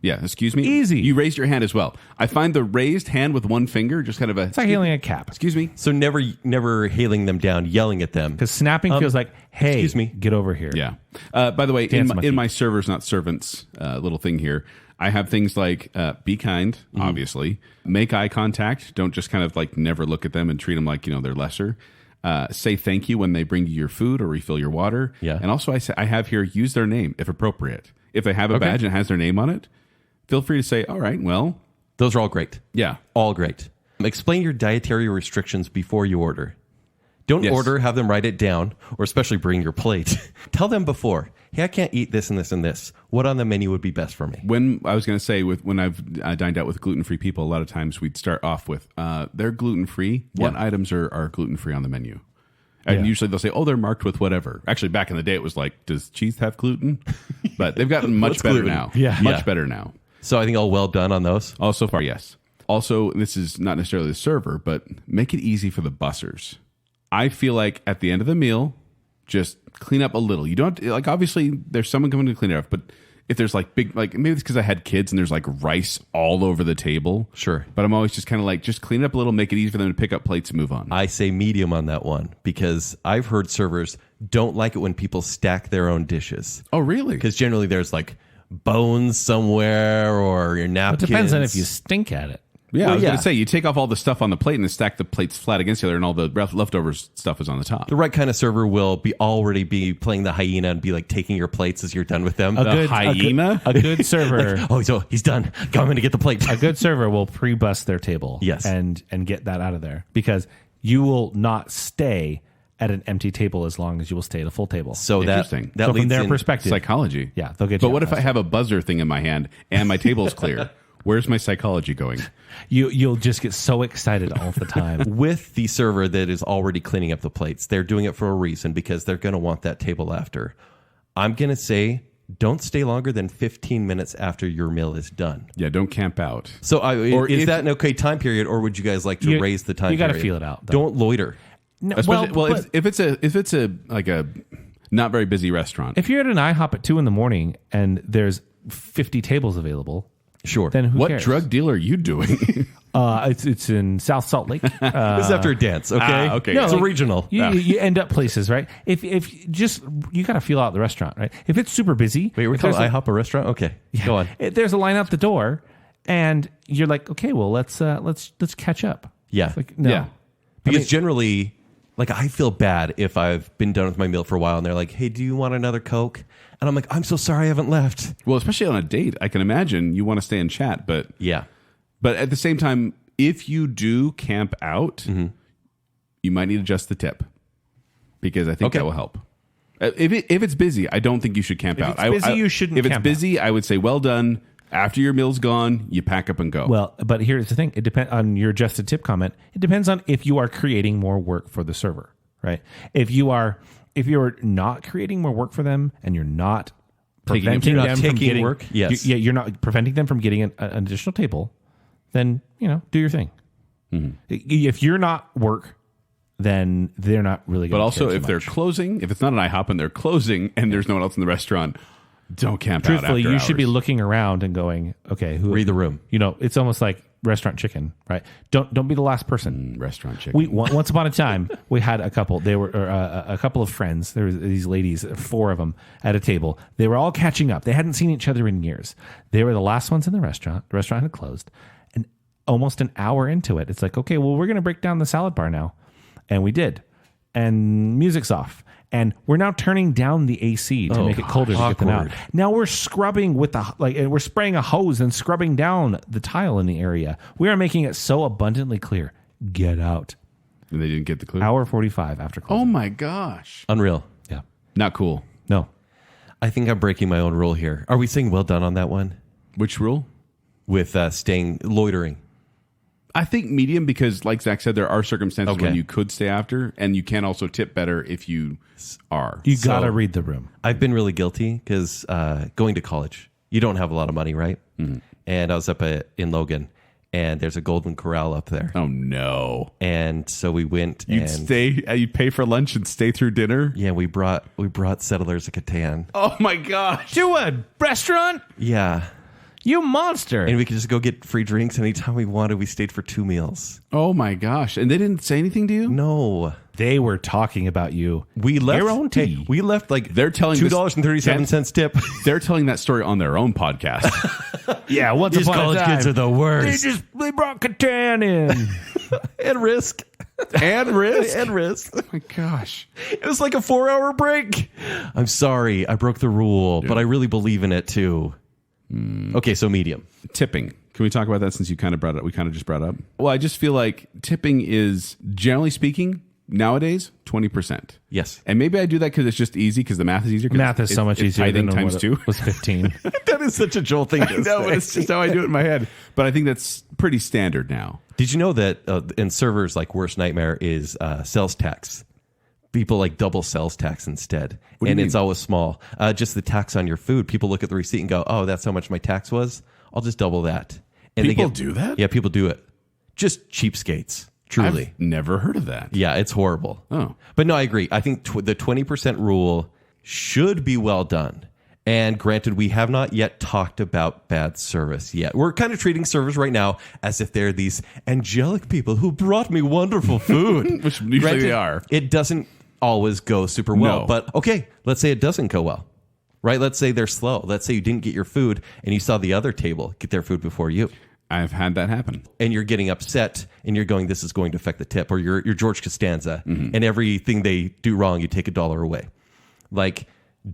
Yeah, excuse me. Easy. You raised your hand as well. I find the raised hand with one finger just kind of a. It's like hailing a cab. Excuse me. So never hailing them down, yelling at them. Because snapping feels like, hey, excuse me. get over here. Yeah. By the way, Dance in monkey. my servers, not servants, little thing here, I have things like be kind, obviously, make eye contact. Don't just kind of like never look at them and treat them like, they're lesser. Say thank you when they bring you your food or refill your water. Yeah. And also I have here, use their name if appropriate. If they have a badge and it has their name on it, feel free to say, all right, well, Those are all great. yeah. All great. Explain your dietary restrictions before you order. Don't Yes. order, have them write it down, or especially bring your plate. Tell them before, hey, I can't eat this and this and this. What on the menu would be best for me? When I was going to say, when I've dined out with gluten-free people, a lot of times we'd start off with, they're gluten-free. What items are gluten-free on the menu? And usually they'll say, oh, they're marked with whatever. Actually, back in the day, it was like, does cheese have gluten? But they've gotten much What's better gluten? now. Yeah. Much Yeah. better now. So I think all well done on those. Oh, so far, yes. Also, this is not necessarily the server, but make it easy for the bussers. I feel like at the end of the meal, just clean up a little. You don't like, obviously there's someone coming to clean it up, but if there's like big, like maybe it's because I had kids and there's like rice all over the table. Sure. But I'm always just kind of like, just clean it up a little, make it easy for them to pick up plates and move on. I say medium on that one because I've heard servers don't like it when people stack their own dishes. Oh, really? Because generally there's like bones somewhere or your It napkins. depends on if you stink at it. Yeah, Well, I was going yeah. to say, you take off all the stuff on the plate and then stack the plates flat against each other and all the leftover stuff is on the top. The right kind of server will already be playing the hyena and be like taking your plates as you're done with them. hyena? A good server. Oh, so he's done. Go, I'm going to get the plate. A good server will pre-bus their table. Yes. And get that out of there because you will not stay at an empty table as long as you will stay at a full table. So that Interesting. that So from leads their in- perspective, Psychology. Yeah, they'll get But you what out if I have a buzzer thing in my hand and my table's clear? Where's my psychology going? you'll just get so excited all the time. with the server that is already cleaning up the plates. They're doing it for a reason because they're going to want that table after. I'm going to say don't stay longer than 15 minutes after your meal is done. Yeah, don't camp out. So Or is if- that an okay time period, or would you guys like to You- raise the time you gotta period? feel it out, though. Don't loiter. No, Especially, well, but if it's a like a not very busy restaurant. if you're at an IHOP at 2 a.m. and there's 50 tables available, Sure. then who What cares? drug deal are you doing? It's in South Salt Lake. This is after a dance, okay? okay. No, it's a like, regional. You end up places, right? If just you got to feel out the restaurant, right? If it's super busy, Wait, we're if calling there's a- IHOP a restaurant? Okay, go on. if there's a line out the door, and you're like, okay, well, let's catch up. Yeah. It's like, no. Yeah. Because generally, like, I feel bad if I've been done with my meal for a while and they're like, hey, do you want another Coke? And I'm like, I'm so sorry I haven't left. Well, especially on a date, I can imagine you want to stay and chat, but Yeah. at the same time, if you do camp out, you might need to adjust the tip because I think Okay. that will help. If it's busy, I don't think you should camp out. it's busy, you shouldn't If it's camp busy, I would say, well done. After your meal's gone, you pack up and go. Well, but here's the thing: it depends on your adjusted tip comment. It depends on if you are creating more work for the server, right? If you're not creating more work for them and you're not preventing you're not them from taking getting work, yes. you're not preventing them from getting an additional table, then do your thing. If you're not work, then they're not really going to But also, care so if they're much. closing, if it's not an IHOP and they're closing and there's no one else in the restaurant, don't camp out after Truthfully, you should be hours. looking around and going, okay, Read the room. It's almost like restaurant chicken, right? Don't be the last person. Restaurant chicken. Once upon a time, we had a couple. They were a couple of friends. There were these ladies, 4 of them at a table. They were all catching up. They hadn't seen each other in years. They were the last ones in the restaurant. The restaurant had closed, and almost an hour into it, it's like, okay, well, we're going to break down the salad bar now, and we did, and music's off. And we're now turning down the AC to make it colder to get them out. Now we're scrubbing we're spraying a hose and scrubbing down the tile in the area. We are making it so abundantly clear. Get out. And they didn't get the clue. Hour 45 after closing. Oh my gosh. Unreal. Yeah. Not cool. No. I think I'm breaking my own rule here. Are we saying well done on that one? Which rule? With loitering. I think medium because, like Zach said, there are circumstances Okay. when you could stay after, and you can also tip better if you are. You got to read the room. I've been really guilty because going to college, you don't have a lot of money, right? Mm-hmm. And I was up in Logan, and there's a Golden Corral up there. Oh no! And so we went. You'd pay for lunch and stay through dinner. Yeah, we brought Settlers of Catan. Oh my gosh! To a restaurant? Yeah. You monster. And we could just go get free drinks anytime we wanted. We stayed for 2 meals. Oh my gosh! And they didn't say anything to you? No. They were talking about you. We left. Your own tea. Hey, we left like They're telling $2.37 tip. They're telling that story on their own podcast. Yeah, once These upon a college time. kids are the worst. They brought Catan in. And risk. And risk. And risk. Oh my gosh! It was like a 4-hour break. I'm sorry. I broke the rule, but I really believe in it too. Okay, so medium. Tipping. Can we talk about that since you kind of brought it? We kind of just brought it up. Well, I just feel like tipping is, generally speaking, nowadays 20%. Yes. And maybe I do that because it's just easy because the math is easier. Math is so much easier tithing than times what 2. it was 15. That is such a Joel thing to No, but it's just how I do it in my head. But I think that's pretty standard now. Did you know that in servers, like worst nightmare is sales tax? People like double sales tax instead. What do you And it's mean? always small. Just the tax on your food. People look at the receipt and go, oh, that's how much my tax was. I'll just double that. And People do that? Yeah, people do it. Just cheapskates. Truly. I've never heard of that. Yeah, it's horrible. Oh. But no, I agree. I think the 20% rule should be well done. And granted, we have not yet talked about bad service yet. We're kind of treating servers right now as if they're these angelic people who brought me wonderful food. Which usually Granted, they are. It doesn't always go super well. No. But okay, let's say it doesn't go well. Right? Let's say they're slow. Let's say you didn't get your food and you saw the other table get their food before you. I've had that happen. And you're getting upset and you're going, this is going to affect the tip. Or you're George Costanza and everything they do wrong, you take $1 away. Like,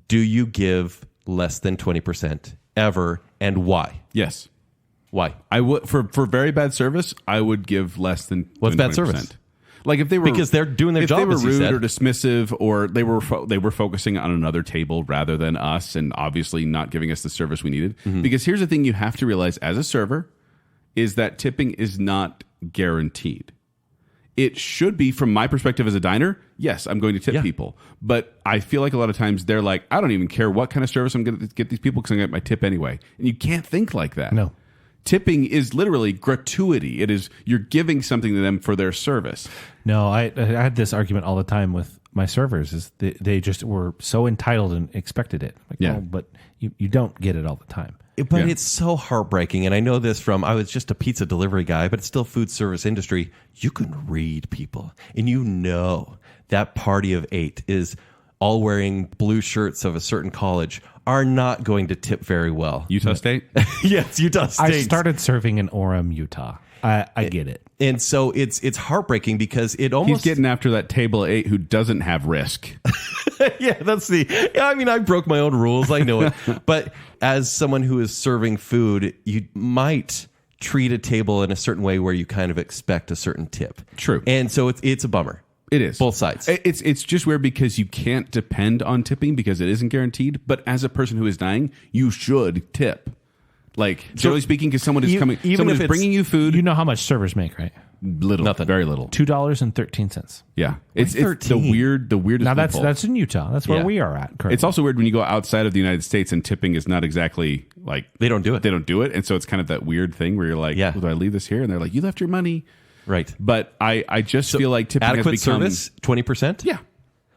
do you give less than 20% ever, and why? Yes. Why? I would for very bad service, I would give less than What's than bad 20%. service? Like if they were Because they're doing their job, If they were as you rude said. or dismissive, or they were focusing on another table rather than us, and obviously not giving us the service we needed. Because here's the thing you have to realize as a server is that tipping is not guaranteed. It should be, from my perspective as a diner, yes, I'm going to tip people. But I feel like a lot of times they're like, I don't even care what kind of service I'm going to get these people because I'm going to get my tip anyway. And you can't think like that. No. Tipping is literally gratuity. It is, you're giving something to them for their service. No, I had this argument all the time with my servers. Is they just were so entitled and expected it. Like, Yeah. oh, but you don't get it all the time. But it's so heartbreaking. And I know this from, I was just a pizza delivery guy, but it's still food service industry. You can read people. And you know that party of 8 is all wearing blue shirts of a certain college are not going to tip very well. Utah State? Yes, Utah State. I started serving in Orem, Utah. I get it. And so it's heartbreaking because it almost... He's getting after that table 8 who doesn't have risk. Yeah, that's I mean, I broke my own rules. I know it. But as someone who is serving food, you might treat a table in a certain way where you kind of expect a certain tip. True. And so it's a bummer. It is. Both sides. It's just weird because you can't depend on tipping because it isn't guaranteed. But as a person who is dying, you should tip. Like, generally speaking, because someone is coming, even someone if is it's- bringing you food. You know how much servers make, right? Little, Nothing. very little. $2.13. Yeah, it's the 13? weirdest. Now loophole. that's in Utah. That's where Yeah. we are at currently. It's also weird when you go outside of the United States and tipping is not exactly like They don't do it. They don't do it, and so it's kind of that weird thing where you're like, Yeah. well, do I leave this here? And they're like, you left your money. Right. But I just feel like tipping adequate has become service, 20%? Yeah.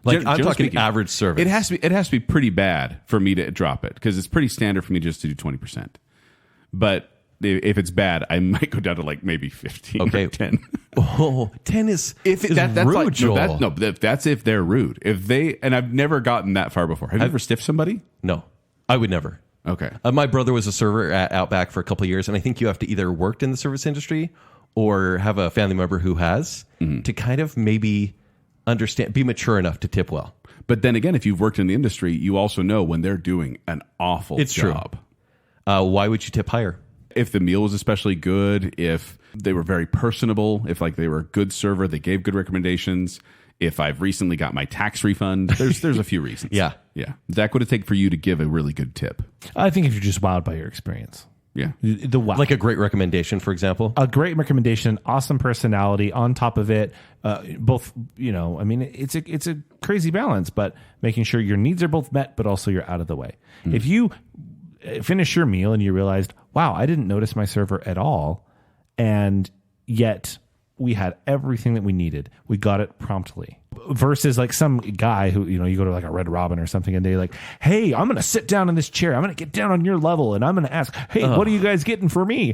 Like I'm Generally talking speaking, average service. It has to be pretty bad for me to drop it because it's pretty standard for me just to do 20%. But if it's bad, I might go down to like maybe 15 or 10. Oh, 10 is that's that's rude, like, Joel. that's if they're rude. And I've never gotten that far before. Have you ever stiffed somebody? No, I would never. Okay. My brother was a server at Outback for a couple of years, and I think you have to either worked in the service industry or have a family member who has to kind of maybe understand, be mature enough to tip well. But then again, if you've worked in the industry, you also know when they're doing an awful job. True. Why would you tip higher? If the meal was especially good, if they were very personable, if like they were a good server, they gave good recommendations. If I've recently got my tax refund, there's a few reasons. Yeah. Zach, what would it take for you to give a really good tip? I think if you're just wowed by your experience. Yeah. The wow. Like a great recommendation, for example? A great recommendation, awesome personality on top of it. Both, I mean, it's a crazy balance, but making sure your needs are both met, but also you're out of the way. If you finish your meal and you realized, wow, I didn't notice my server at all, and yet we had everything that we needed. We got it promptly. Versus like some guy who, you go to like a Red Robin or something and they're like, hey, I'm going to sit down in this chair. I'm going to get down on your level and I'm going to ask, hey, what are you guys getting for me?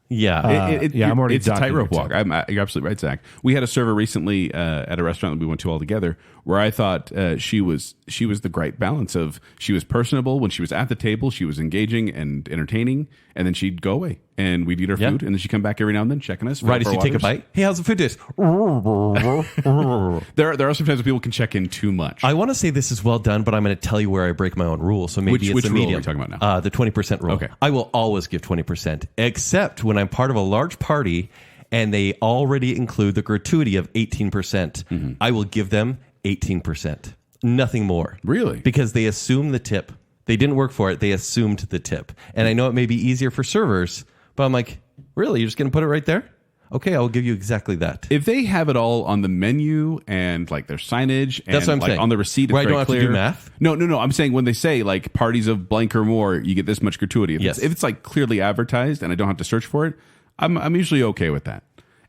Yeah. I'm already it's a docking tightrope your walk. tip. You're absolutely right, Zach. We had a server recently at a restaurant that we went to all together where I thought she was the great balance of she was personable when she was at the table, she was engaging and entertaining, and then she'd go away and we'd eat our food, and then she'd come back every now and then checking us. Right as you take a bite. Hey, how's the food taste? There are some times when people can check in too much. I want to say this is well done, but I'm going to tell you where I break my own rule. So maybe Which it's a rule are medium. we talking about now? The 20% rule. Okay. I will always give 20%, except when I'm part of a large party and they already include the gratuity of 18%. I will give them 18%. Nothing more. Really? Because they assume the tip. They didn't work for it. They assumed the tip. And I know it may be easier for servers, but I'm like, really? You're just going to put it right there? Okay, I'll give you exactly that. If they have it all on the menu and like their signage and That's what I'm like saying. on the receipt, it's Where I very don't have clear. to do math? No. I'm saying when they say like parties of blank or more, you get this much gratuity. If it's like clearly advertised and I don't have to search for it, I'm usually okay with that.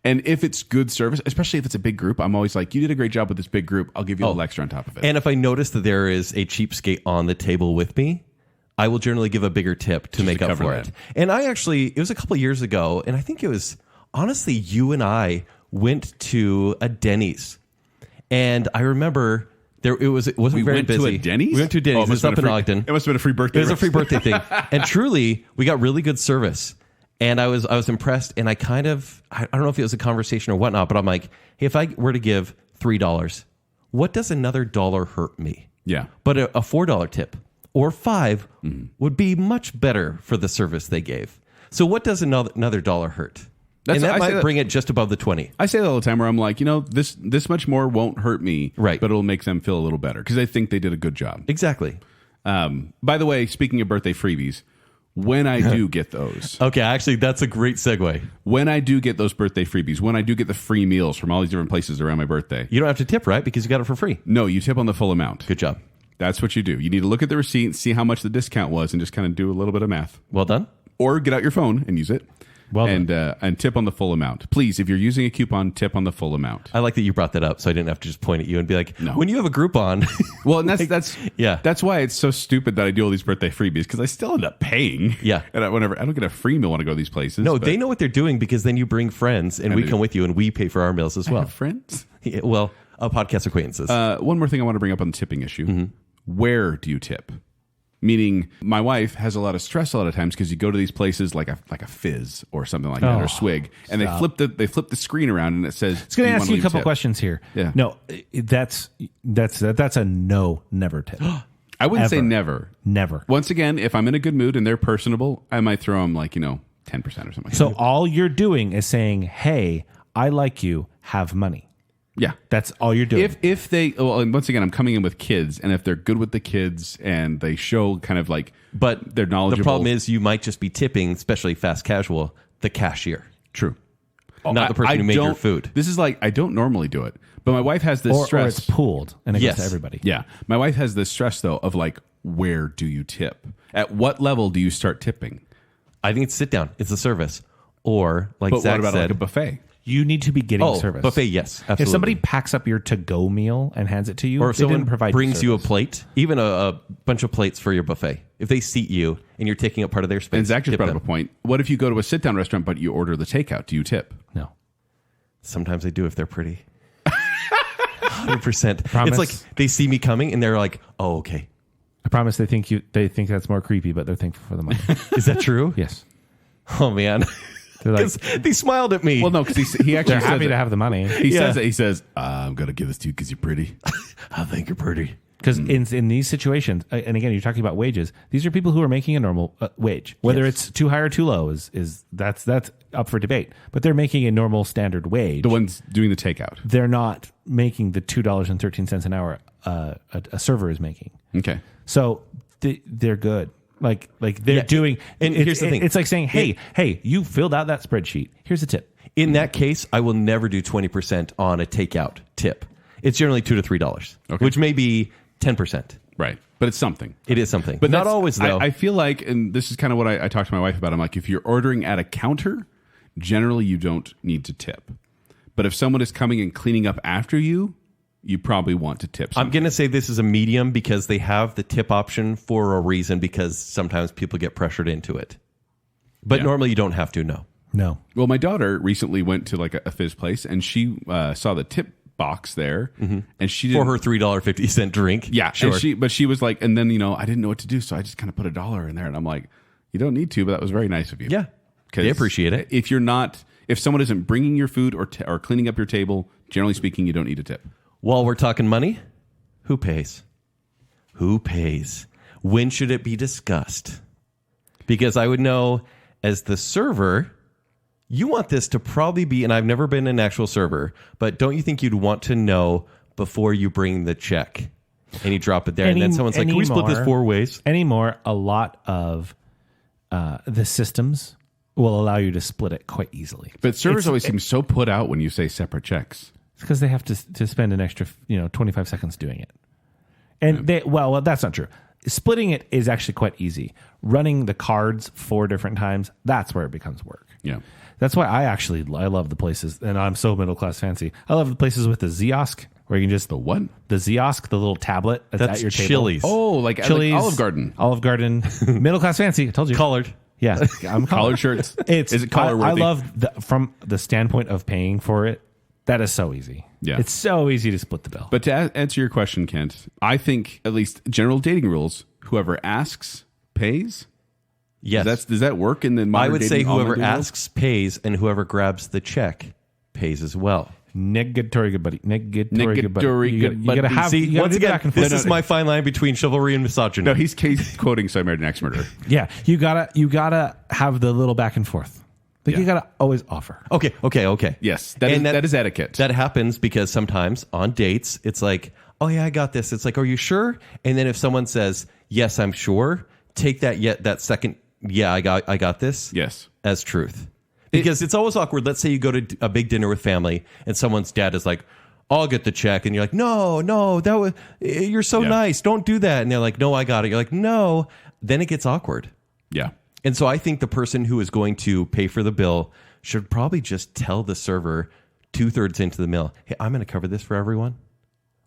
And if it's good service, especially if it's a big group, I'm always like, you did a great job with this big group. I'll give you a little extra on top of it. And if I notice that there is a cheapskate on the table with me, I will generally give a bigger tip to make up for it. And it was a couple of years ago, and I think it was, honestly, you and I went to a Denny's. And I remember it wasn't very busy. We went to a Denny's? We went to a Denny's. It was up in Ogden. It must have been a free birthday. It was a free birthday thing. And truly, we got really good service. And I was impressed, and I don't know if it was a conversation or whatnot, but I'm like, hey, if I were to give $3, what does another dollar hurt me? Yeah. But a $4 tip or $5 would be much better for the service they gave. So what does another dollar hurt? And that might bring it just above the 20. I say that all the time where I'm like, this much more won't hurt me, right? But it'll make them feel a little better because I think they did a good job. Exactly. By the way, speaking of birthday freebies, when I do get those. Okay, actually, that's a great segue. When I do get those birthday freebies, when I do get the free meals from all these different places around my birthday. You don't have to tip, right? Because you got it for free. No, you tip on the full amount. Good job. That's what you do. You need to look at the receipt, see how much the discount was, and just kind of do a little bit of math. Well done. Or get out your phone and use it. And tip on the full amount. Please, if you're using a coupon, tip on the full amount. I like that you brought that up so I didn't have to just point at you and be like, no. When you have a Groupon. Well, and that's why it's so stupid that I do all these birthday freebies because I still end up paying. Yeah. And I don't get a free meal when I go to these places. No, they know what they're doing because then you bring friends and we come with you and we pay for our meals as well. I have friends? Yeah, well, podcast acquaintances. One more thing I want to bring up on the tipping issue. Where do you tip? Meaning, my wife has a lot of stress a lot of times because you go to these places like a Fizz or something like that or Swig, and they flip the screen around and it says. It's going to ask you a couple questions here. Yeah. No, that's a no, never tip. I wouldn't say never. Never. Once again, if I'm in a good mood and they're personable, I might throw them 10% or something. Like so that. all you're doing is saying, "Hey, I like you. Have money." Yeah, that's all you're doing. If they, and once again, I'm coming in with kids, and if they're good with the kids and they show kind of but they're knowledgeable. The problem is you might just be tipping, especially fast casual, the cashier. True. Not the person who made your food. This is I don't normally do it, but my wife has this stress. Or it's pooled and it goes to everybody. Yeah, my wife has this stress though of where do you tip? At what level do you start tipping? I think it's sit down. It's a service, or but Zack what about said, a buffet? You need to be getting service. Buffet, yes, absolutely. If somebody packs up your to-go meal and hands it to you, or if they someone didn't provide brings you a service. plate, even a bunch of plates for your buffet, if they seat you and you're taking up part of their space, And Zach just tip brought up them. a point. What if you go to a sit-down restaurant, but you order the takeout? Do you tip? No. Sometimes I do if they're pretty. 100%. Promise. It's like they see me coming and they're like, "Oh, okay." I promise they think that's more creepy, but they're thankful for the money. Is that true? Yes. Oh man, They're like, 'Cause they smiled at me. Well, no, because he actually they're says happy it. to have the money. He Yeah. says it. He says, "I'm gonna give this to you because you're pretty." I think you're pretty. Because in these situations, and again, you're talking about wages. These are people who are making a normal wage. Whether it's too high or too low is that's up for debate. But they're making a normal standard wage. The ones doing the takeout. They're not making the $2.13 an hour a server is making. Okay. So they're good. Like they're doing. And here's the thing. It's like saying, hey, you filled out that spreadsheet. Here's a tip. In that case, I will never do 20% on a takeout tip. It's generally $2 to $3, which may be 10%. Right. But it's something. It is something, But not that's- always though. I feel like, and this is kind of what I talked to my wife about. I'm like, if you're ordering at a counter, generally you don't need to tip. But if someone is coming and cleaning up after you, you probably want to tip. I'm going to say this is a medium because they have the tip option for a reason, because sometimes people get pressured into it. But normally you don't have to, no. No. Well, my daughter recently went to like a fizz place, and she saw the tip box there, and she didn't, For her $3.50 drink. yeah, sure. but she was like, and then I didn't know what to do, so I just kind of put $1 in there, and I'm like, you don't need to, but that was very nice of you. Yeah. 'Cause They appreciate it. If someone isn't bringing your food or cleaning up your table, generally speaking, you don't need a tip. While we're talking money, who pays? Who pays? When should it be discussed? Because I would know as the server, you want this to probably be, and I've never been an actual server, but don't you think you'd want to know before you bring the check and you drop it there, and then someone's like, "Can we split this 4 ways?" Anymore, a lot of the systems will allow you to split it quite easily. But servers always seem so put out when you say separate checks. It's because they have to spend an extra 25 seconds doing it. And that's not true. Splitting it is actually quite easy. Running the cards 4 different times, that's where it becomes work. Yeah. That's why I love the places, and I'm so middle class fancy. I love the places with the Ziosk, where you can just The what? The Ziosk, the little tablet that's That's at your table. Chili's. Oh, like Chili's, Olive Garden. middle class fancy. I told you, Collared. Yeah, I'm Collared shirts. Is it collar worthy? I love from the standpoint of paying for it. That is so easy. Yeah. It's so easy to split the bill. But to answer your question, Kent, I think at least general dating rules, whoever asks pays. Yes. Does that work in the modern I would say dating whoever online world? asks pays, and whoever grabs the check pays as well. Negatory good buddy. Negatory good buddy. Negatory You good gotta buddy. have. See, you gotta once do the again, back and this forth. is my fine line between chivalry and misogyny. No, he's quoting So I Married an Axe Murderer. Yeah, you gotta have the little back and forth. Like you gotta always offer. Okay. Yes, that is etiquette. That happens because sometimes on dates, it's like, "Oh yeah, I got this." It's like, "Are you sure?" And then if someone says, "Yes, I'm sure," take that second, "Yeah, I got this," Yes. as truth. Because it's always awkward. Let's say you go to a big dinner with family and someone's dad is like, "I'll get the check," and you're like, No, you're so nice. Don't do that." And they're like, "No, I got it." You're like, "No." Then it gets awkward. Yeah. And so I think the person who is going to pay for the bill should probably just tell the server 2/3 into the meal, "Hey, I'm going to cover this for everyone."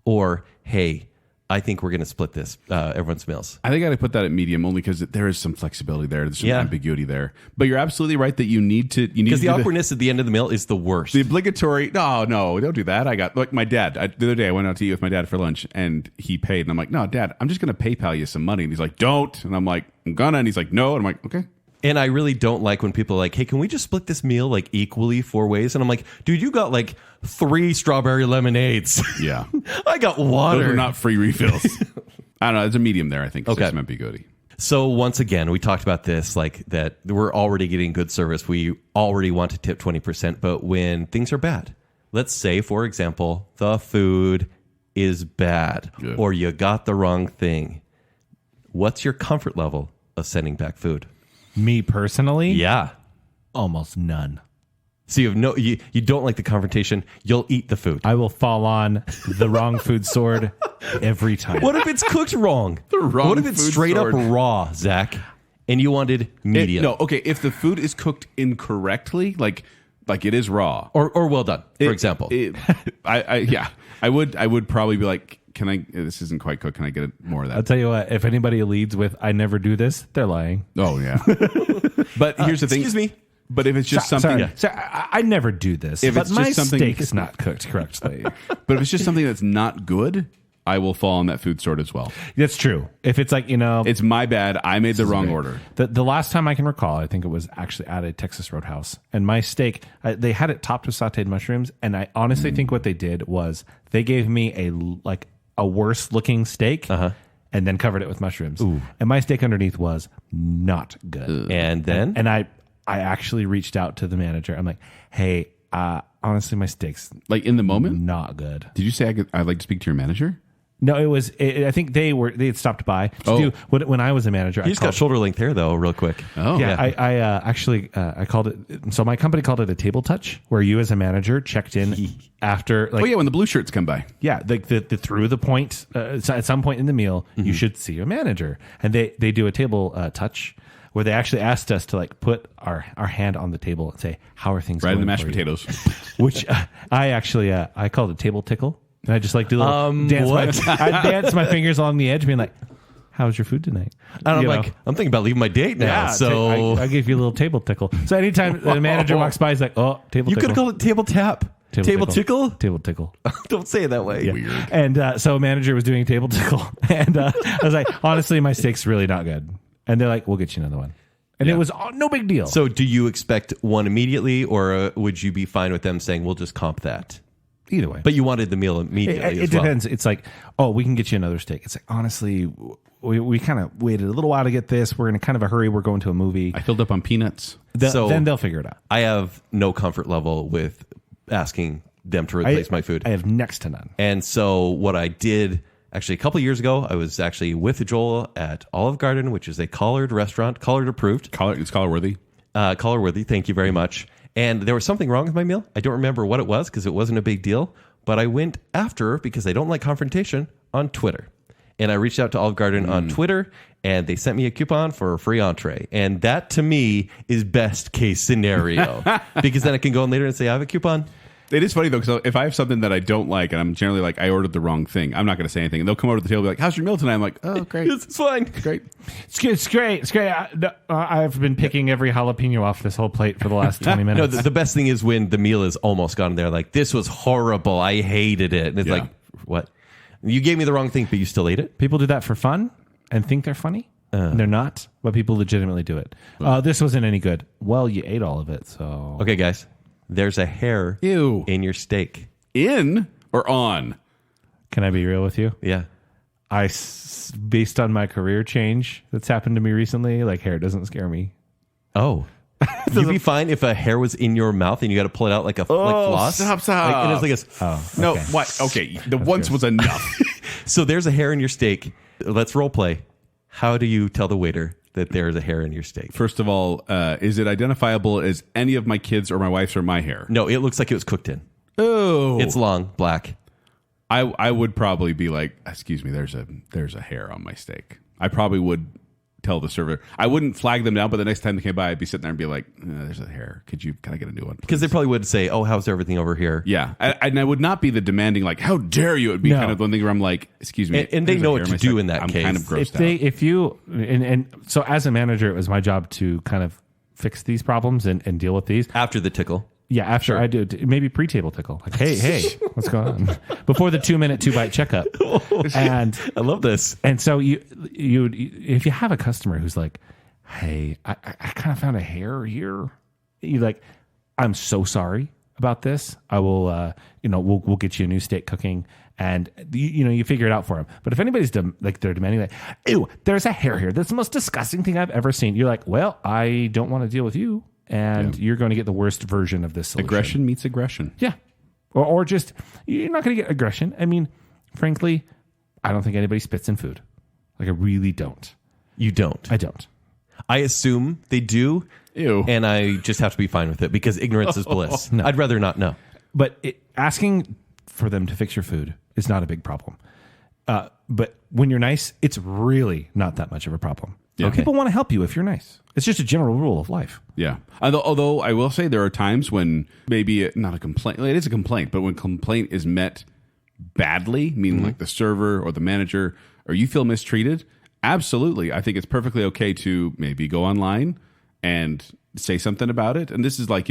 Or, "Hey, I think we're going to split this, everyone's meals." I think I got to put that at medium only because there is some flexibility there. There's some Yeah. ambiguity there. But you're absolutely right that you need to Because the do awkwardness at the end of the meal is the worst. the obligatory. No, don't do that. I got like my dad. The other day I went out to eat with my dad for lunch and he paid. And I'm like, "No, Dad, I'm just going to PayPal you some money." And he's like, "Don't." And I'm like, "I'm gonna." And he's like, "No." And I'm like, "Okay." And I really don't like when people are like, "Hey, can we just split this meal like equally 4 ways?" And I'm like, "Dude, you got like 3 strawberry lemonades." Yeah. I got water. Those are not free refills. I don't know. There's a medium there, I think. Okay. There's some ambiguity. So once again, we talked about this, like that we're already getting good service. We already want to tip 20%, but when things are bad, let's say, for example, the food is bad Good. or you got the wrong thing. What's your comfort level of sending back food? Me personally, Yeah. almost none. So you don't like the confrontation. You'll eat the food. I will fall on the wrong food sword every time. What if it's cooked wrong? wrong What if it's food straight sword. up raw, Zach, and you wanted medium? No, okay. If the food is cooked incorrectly, like like it is raw. Or well done, for example. I would probably be like, can I? This isn't quite cooked. Can I get more of that? I'll tell you what. If anybody leads with "I never do this," they're lying. Oh yeah. But here's the thing. Excuse me. But if it's just something, Sorry, I never do this. If but it's my just something- steak is not cooked correctly. but if it's just something that's not good, I will fall on that food sword as well. That's true. If it's like, It's my bad. I made the wrong order. The last time I can recall, I think it was actually at a Texas Roadhouse, and my steak, they had it topped with sauteed mushrooms, and I honestly think what they did was they gave me a worse looking steak. And then covered it with mushrooms. Ooh. And my steak underneath was not good. And then? And I actually reached out to the manager. I'm like, hey, honestly, my steak's Like in the moment? not good. Did you say I'd like to speak to your manager? No, it was. I think they had stopped by to do when I was a manager. You just got shoulder length hair, though, real quick. Oh, yeah. I actually I called it. So my company called it a table touch, where you as a manager checked in after. Like, Oh yeah, when the blue shirts come by. yeah, like the through the point at some point in the meal, you should see a manager, and they do a table touch where they actually asked us to like put our hand on the table and say, how are things Right going in the mashed for you?" potatoes. Which I actually I called it table tickle. And I just like do a little dance. I dance my fingers along the edge, being like, "How's your food tonight?" And I'm like, I'm thinking about leaving my date now. So I gave you a little table tickle. So anytime the manager walks by, he's like, "Oh, table you tickle." could have called it table tap. Table tickle? Table tickle. Don't say it that way. Yeah. Weird. And so a manager was doing table tickle, and I was like, "Honestly, my steak's really not good." And they're like, "We'll get you another one." And it was no big deal. So do you expect one immediately, or would you be fine with them saying, we'll just comp that? either way, But you wanted the meal immediately it as well. depends. It's like, oh, we can get you another steak. It's like, honestly, we kind of waited a little while to get this. We're in a kind of a hurry. We're going to a movie. I filled up on peanuts. Then they'll figure it out. I have no comfort level with asking them to replace my food. I have next to none. And so what I did actually a couple of years ago, I was actually with Joel at Olive Garden, which is a Collard restaurant, Collard approved. It's collar worthy. Collar worthy. Thank you very much. And there was something wrong with my meal. I don't remember what it was because it wasn't a big deal. But I went after, because I don't like confrontation, on Twitter. And I reached out to Olive Garden on Twitter, and they sent me a coupon for a free entree. And that, to me, is best case scenario. Because then I can go in later and say, I have a coupon. It is funny, though, because if I have something that I don't like, and I'm generally like, I ordered the wrong thing, I'm not going to say anything. And they'll come over to the table and be like, how's your meal tonight? I'm like, oh, great. It's fine. Great. It's great. It's great. I've been picking every jalapeno off this whole plate for the last 20 No, minutes. the best thing is when the meal is almost gone. They're like, this was horrible. I hated it. And it's Yeah. like, what? You gave me the wrong thing, but you still ate it? People do that for fun and think they're funny. And they're not, but people legitimately do it. This wasn't any good. Well, you ate all of it, so... Okay, guys. There's a hair Ew. in your steak. In or on? Can I be real with you? Yeah. Based on my career change that's happened to me recently, like, hair doesn't scare me. Oh. You'd be fine if a hair was in your mouth and you got to pull it out like floss. Stop. Like, and it's like a, No, what? Okay, the once was enough. So there's a hair in your steak. Let's role play. How do you tell the waiter that there's a hair in your steak? First of all, is it identifiable as any of my kids or my wife's or my hair? No, it looks like it was cooked in. Oh, It's long, black. I would probably be like, excuse me, there's a hair on my steak. I probably would tell the server. I wouldn't flag them down, but the next time they came by, I'd be sitting there and be like, there's a hair. Can I get a new one? Because they probably would say, oh, how's everything over here? Yeah, and I would not be the demanding, like, how dare you? It would be kind of one thing where I'm like, excuse me. And they there's a know hair what on to my do steak. in that I'm case. kind of grossed out. So as a manager, it was my job to kind of fix these problems and deal with these. After the tickle. Yeah, after I do, maybe pre-table tickle. Like, hey, what's going on? Before the 2-minute 2-bite checkup. And I love this. And so you if you have a customer who's like, hey, I kind of found a hair here. You're like, I'm so sorry about this. I will, we'll get you a new steak cooking, and you figure it out for them. But if anybody's they're demanding like, ew, there's a hair here. That's the most disgusting thing I've ever seen. You're like, well, I don't want to deal with you, and you're going to get the worst version of this solution. Aggression meets aggression. Yeah, or just you're not going to get aggression. I mean, frankly, I don't think anybody spits in food. Like, I really don't. You don't. I don't. I assume they do. Ew. And I just have to be fine with it because ignorance is bliss. No. I'd rather not know. But asking for them to fix your food is not a big problem. But when you're nice, it's really not that much of a problem. Yeah. People want to help you if you're nice. It's just a general rule of life. Yeah. Although I will say there are times when maybe not a complaint. It is a complaint, but when complaint is met badly, meaning like the server or the manager, or you feel mistreated, absolutely. I think it's perfectly okay to maybe go online and say something about it. And this is like,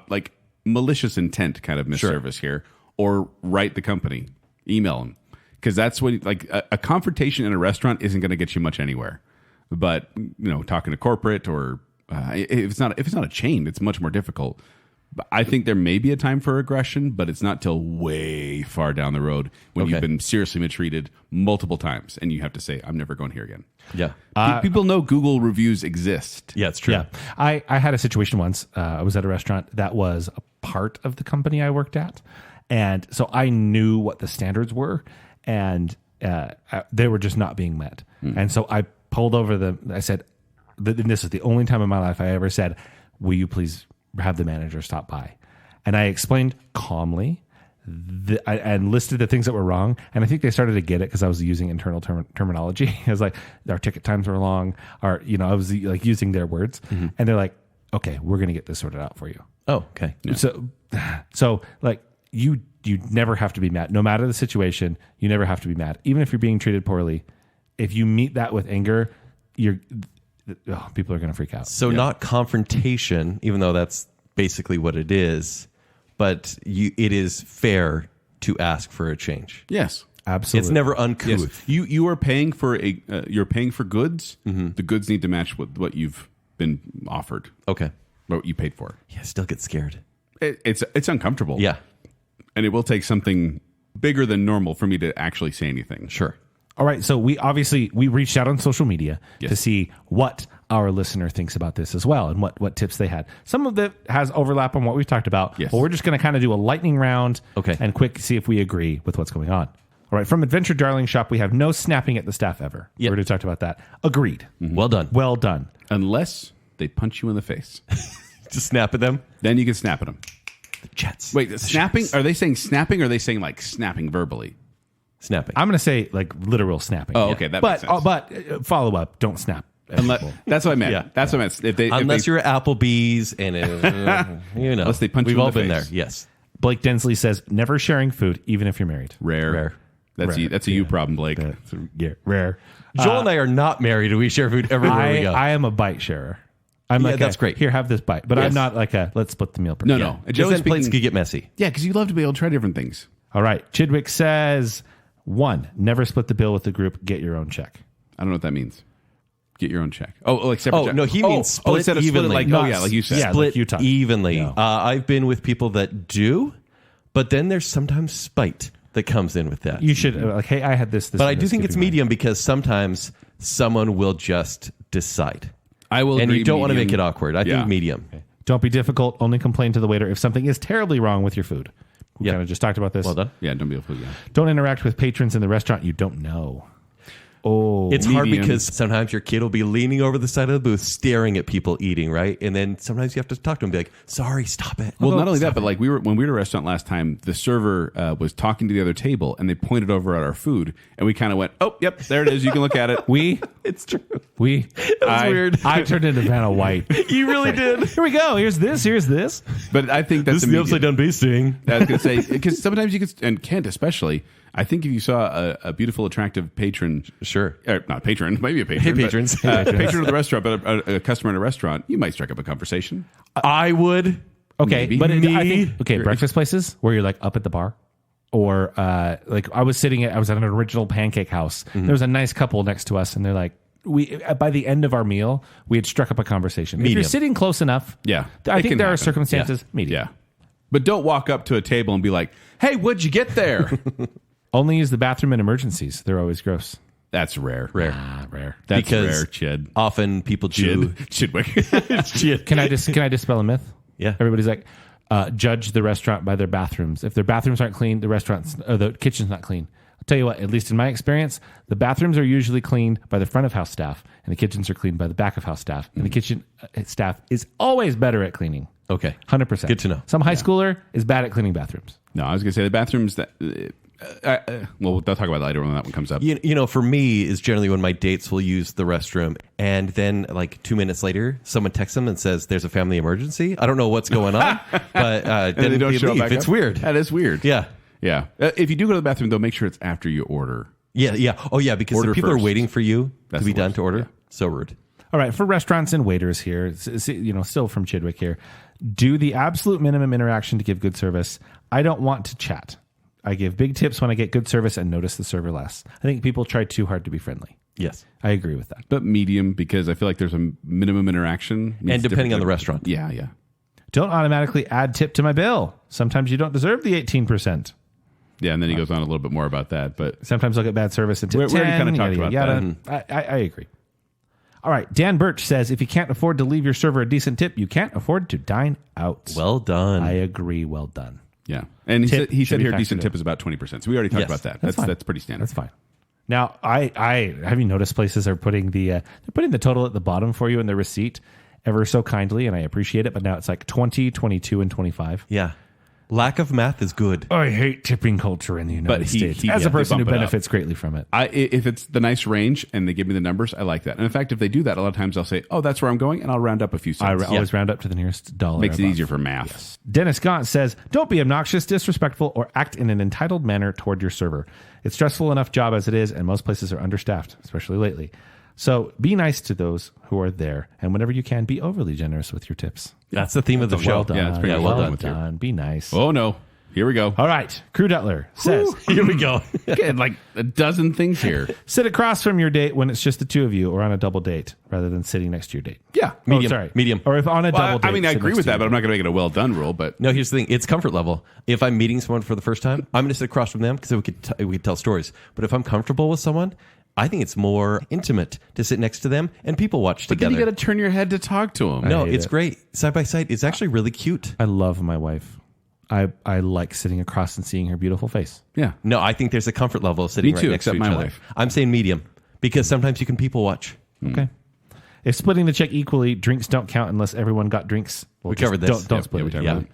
like malicious intent kind of misservice here, or write the company, email them. Because that's what, like, a confrontation in a restaurant isn't going to get you much anywhere. But talking to corporate or if it's not a chain, it's much more difficult. But I think there may be a time for aggression, but it's not till way far down the road when you've been seriously mistreated multiple times, and you have to say, "I'm never going here again." Yeah. People know Google reviews exist. Yeah, it's true. Yeah. I had a situation once. I was at a restaurant that was a part of the company I worked at, and so I knew what the standards were, and they were just not being met. And so I pulled over I said, and this is the only time in my life I ever said, "Will you please have the manager stop by?" And I explained calmly and listed the things that were wrong. And I think they started to get it because I was using internal terminology. I was like, our ticket times were long, or, I was like using their words. And they're like, okay, we're going to get this sorted out for you. Oh, okay. Yeah. So like you never have to be mad. No matter the situation, you never have to be mad. Even if you're being treated poorly, if you meet that with anger, people are going to freak out. So not confrontation, even though that's basically what it is, but it is fair to ask for a change. Yes. Absolutely. It's never uncouth. Yes. You are paying for you're paying for goods. The goods need to match what you've been offered. Okay. What you paid for. Yeah, still get scared. It's uncomfortable. Yeah. And it will take something bigger than normal for me to actually say anything. Sure. All right, so we reached out on social media Yes. to see what our listener thinks about this as well, and what tips they had. Some of it has overlap on what we've talked about, Yes. but we're just going to kind of do a lightning round Okay. and quick see if we agree with what's going on. All right, from Adventure Darling Shop, we have no snapping at the staff ever. Yep. We already talked about that. Agreed. Well done. Well done. Unless they punch you in the face. Just snap at them. Then you can snap at them. The Jets. Wait, snapping? Are they saying snapping, or are they saying like snapping verbally? Snapping. I'm going to say like literal snapping. Oh, okay, that makes sense. But follow up, don't snap. at people. That's what I meant. Yeah. That's what I meant. Unless you're at Applebee's and Unless they punch we've you in all the been face. there. Yes. Blake Densley says, never sharing food, even if you're married. rare. That's Rare. a you problem, Blake. Yeah, rare. Joel and I are not married, and we share food everywhere we go. I am a bite sharer. I'm Yeah, like, that's great. Here, have this bite. But Yes. I'm not like let's split the meal. No, Yeah. no. Just then plates could get messy. Yeah, because you love to be able to try different things. All right. Chidwick says, 1, never split the bill with the group. Get your own check. I don't know what that means. Get your own check. Oh, like separate check. No, he means split instead of evenly. Split it like, like you said. Yeah, Split like you talk. evenly. No. I've been with people that do, but then there's sometimes spite that comes in with that. You should like, hey, I had this. But I and do this, think give it's me mine. medium because sometimes someone will just decide. I will And agree you don't want to medium. make it awkward. I Yeah. think medium. Don't be difficult. Only complain to the waiter if something is terribly wrong with your food. We Yeah. kind of just talked about this. Well done. Yeah, don't be a fool. Yeah. Don't interact with patrons in the restaurant you don't know. Oh, It's hard Medium. because sometimes your kid will be leaning over the side of the booth staring at people eating, right? And then sometimes you have to talk to him and be like, sorry, stop it. Well, not only Stop that, but like when we were at a restaurant last time, the server was talking to the other table, and they pointed over at our food, and we kind of went, "Oh, yep, there it is. You can look at it." It's true. that was weird. I turned into Vanna White. You really did. Here we go. Here's this. Here's this. But I think that's This is the upside down base thing. I was going to say, because sometimes you could, and Kent especially, I think if you saw a beautiful, attractive patron, Sure. or not patron, maybe a patron, Hey, but, patrons. patron of the restaurant, but a customer at a restaurant, you might strike up a conversation. I would. Okay, Maybe. but I Me? think breakfast places where you're like up at the bar, or like I was at an original pancake house. There was a nice couple next to us, and they're like, by the end of our meal, we had struck up a conversation. If Medium. you're sitting close enough, Yeah, I it think can there are happen. circumstances. Medium. Yeah, but don't walk up to a table and be like, "Hey, what'd you get there?" Only use the bathroom in emergencies. They're always gross. That's rare. Rare. Rare. That's Because rare, Chid. often people do. Chidwick. Can I dispel a myth? Yeah. Everybody's like, judge the restaurant by their bathrooms. If their bathrooms aren't clean, the kitchen's not clean. I'll tell you what, at least in my experience, the bathrooms are usually cleaned by the front of house staff, and the kitchens are cleaned by the back of house staff. And the kitchen staff is always better at cleaning. Okay. 100%. Good to know. Some high schooler is bad at cleaning bathrooms. No, I was going to say the bathrooms that Well, they'll talk about that later when that one comes up. You know, for me, is generally when my dates will use the restroom, and then like 2 minutes later, someone texts them and says, "There's a family emergency." I don't know what's going on, but and then they don't show leave. back It's up. weird. That is weird. Yeah. Yeah. If you do go to the bathroom, though, make sure it's after you order. Yeah. Oh, yeah, because Order the people first. are waiting for you That's to be the done worst. to order. Yeah. So rude. All right, for restaurants and waiters here, still from Chidwick here, do the absolute minimum interaction to give good service. I don't want to chat. I give big tips when I get good service and notice the server less. I think people try too hard to be friendly. Yes. I agree with that. But medium, because I feel like there's a minimum interaction. And depending on the restaurant. Yeah, yeah. Don't automatically add tip to my bill. Sometimes you don't deserve the 18%. Yeah, and then he goes on a little bit more about that. But Sometimes I'll get bad service and tip We 10. already kinda talked about that. I agree. All right, Dan Birch says, if you can't afford to leave your server a decent tip, you can't afford to dine out. Well done. I agree. Well done. yeah. And he Tip said should be here factored decent in. tip is about 20%. So we already talked Yes, about that. that's fine. That's pretty standard. That's fine. Now, I have you noticed places are putting the total at the bottom for you in the receipt ever so kindly, and I appreciate it. But now it's like 20, 22, and 25. Yeah. Lack of math is good. I hate tipping culture in the United But States. he- As yeah, a person they who bump it up. benefits greatly from it. If it's the nice range and they give me the numbers, I like that. And in fact, if they do that, a lot of times I'll say, "Oh, that's where I'm going," and I'll round up a few I cents. always round up to the nearest dollar. Makes it above. easier for math. Dennis Gaunt says, don't be obnoxious, disrespectful, or act in an entitled manner toward your server. It's stressful enough job as it is, and most places are understaffed, especially lately. So be nice to those who are there, and whenever you can, be overly generous with your tips. That's the theme of the show. Well done. Yeah, it's pretty much well well done. with you. done. Be nice. Oh no, here we go. All right. Crew Dutler says, Here we go. Getting like a dozen things here. sit across from your date when it's just the two of you or on a double date rather than sitting next to your date. Yeah, Medium. Sorry. Medium. Or if on a double date. I mean, I sit agree next with to that, you. but I'm not going to make it a well done rule. But No, here's the thing. It's comfort level. If I'm meeting someone for the first time, I'm going to sit across from them because we could tell stories. But if I'm comfortable with someone, I think it's more intimate to sit next to them and people watch then together. you got to turn your head to talk to them. No, hate it's it. great. Side by side. It's actually really cute. I love my wife. I like sitting across and seeing her beautiful face. Yeah, No, I think there's a comfort level of sitting Me too, right next to except each my other. wife. I'm saying medium because sometimes you can people watch. Okay. If splitting the check equally, drinks don't count unless everyone got drinks. Well, We just covered this. Don't Yep, split yeah, it. we talked Yeah. about it.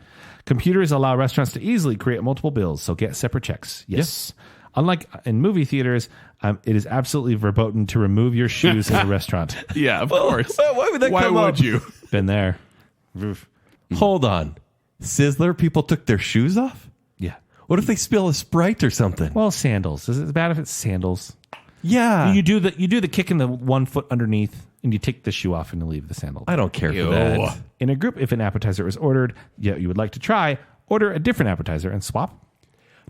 Computers allow restaurants to easily create multiple bills, so get separate checks. Yes. Unlike in movie theaters, it is absolutely verboten to remove your shoes in a restaurant. yeah, of course. Why would that Why come would up? you? Been there. Hold on. Sizzler, people took their shoes off? Yeah. What if they spill a Sprite or something? Well, sandals. Is it bad if it's sandals? Yeah. You do the kick in the 1 foot underneath, and you take the shoe off and you leave the sandal. I don't care for that. In a group, if an appetizer is ordered, you would like to try, order a different appetizer and swap.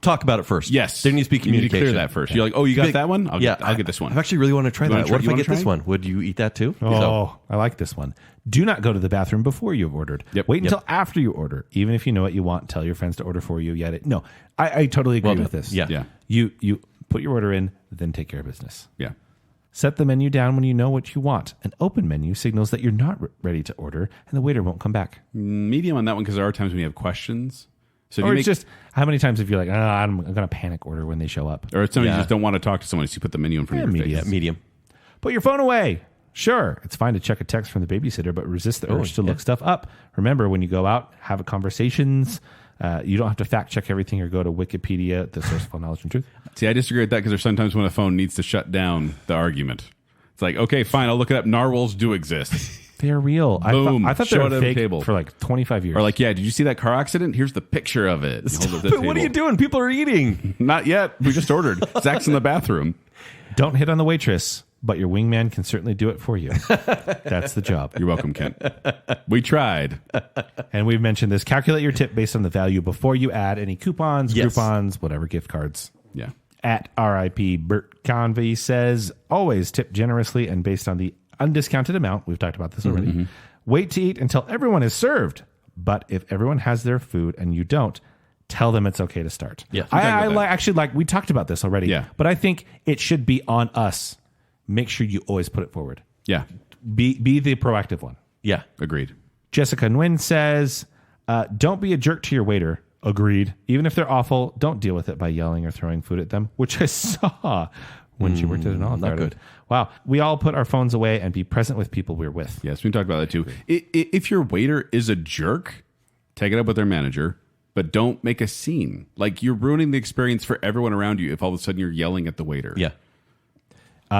Talk about it first. Yes, There needs to be You need to communication. clear that first. You're like, oh, you got that one? I'll get this one. I actually really want to try You wanna that. try- What if you I wanna get this try? one? Would you eat that too? Oh, I like this one. Do not go to the bathroom before you've ordered. Yep. Wait until after you order. Even if you know what you want, tell your friends to order for you. No, I totally agree with this. Yeah. Yeah. You put your order in, then take care of business. Yeah. Set the menu down when you know what you want. An open menu signals that you're not ready to order, and the waiter won't come back. Medium on that one because there are times when you have questions. So if Or you it's just, how many times have you like, I'm going to panic order when they show up? or sometimes Yeah. you just don't want to talk to someone, so you put the menu in front of your medium. face. Medium. Put your phone away. Sure, it's fine to check a text from the babysitter, but resist the urge to look stuff up. Remember, when you go out, have conversations. You don't have to fact check everything or go to Wikipedia, the source of all knowledge and truth. See, I disagree with that because there's sometimes when a phone needs to shut down the argument. It's like, okay, fine, I'll look it up. Narwhals do exist. They're real. Boom. I thought they Show were it on the fake table. for like 25 years. Or like, yeah, did you see that car accident? Here's the picture of it. You hold it at the But what are you table. doing? People are eating. Not yet. We just ordered. Zach's in the bathroom. Don't hit on the waitress, but your wingman can certainly do it for you. That's the job. You're welcome, Kent. We tried. And we've mentioned this. Calculate your tip based on the value before you add any coupons, Yes. Groupons, whatever, gift cards. Yeah. At RIP Bert Convey says, always tip generously and based on the undiscounted amount. We've talked about this already. Wait to eat until everyone is served. But if everyone has their food and you don't, tell them it's okay to start. Yeah. We talked about this already. Yeah. But I think it should be on us. Make sure you always put it forward. Yeah. Be the proactive one. Yeah. Agreed. Jessica Nguyen says, don't be a jerk to your waiter. Agreed. Even if they're awful, don't deal with it by yelling or throwing food at them, which I saw when she worked at an Olive not Garden. good. Wow. We all put our phones away and be present with people we're with. Yes, we talked about that too. If your waiter is a jerk, take it up with their manager. but don't make a scene. Like, you're ruining the experience for everyone around you if all of a sudden you're yelling at the waiter. Yeah.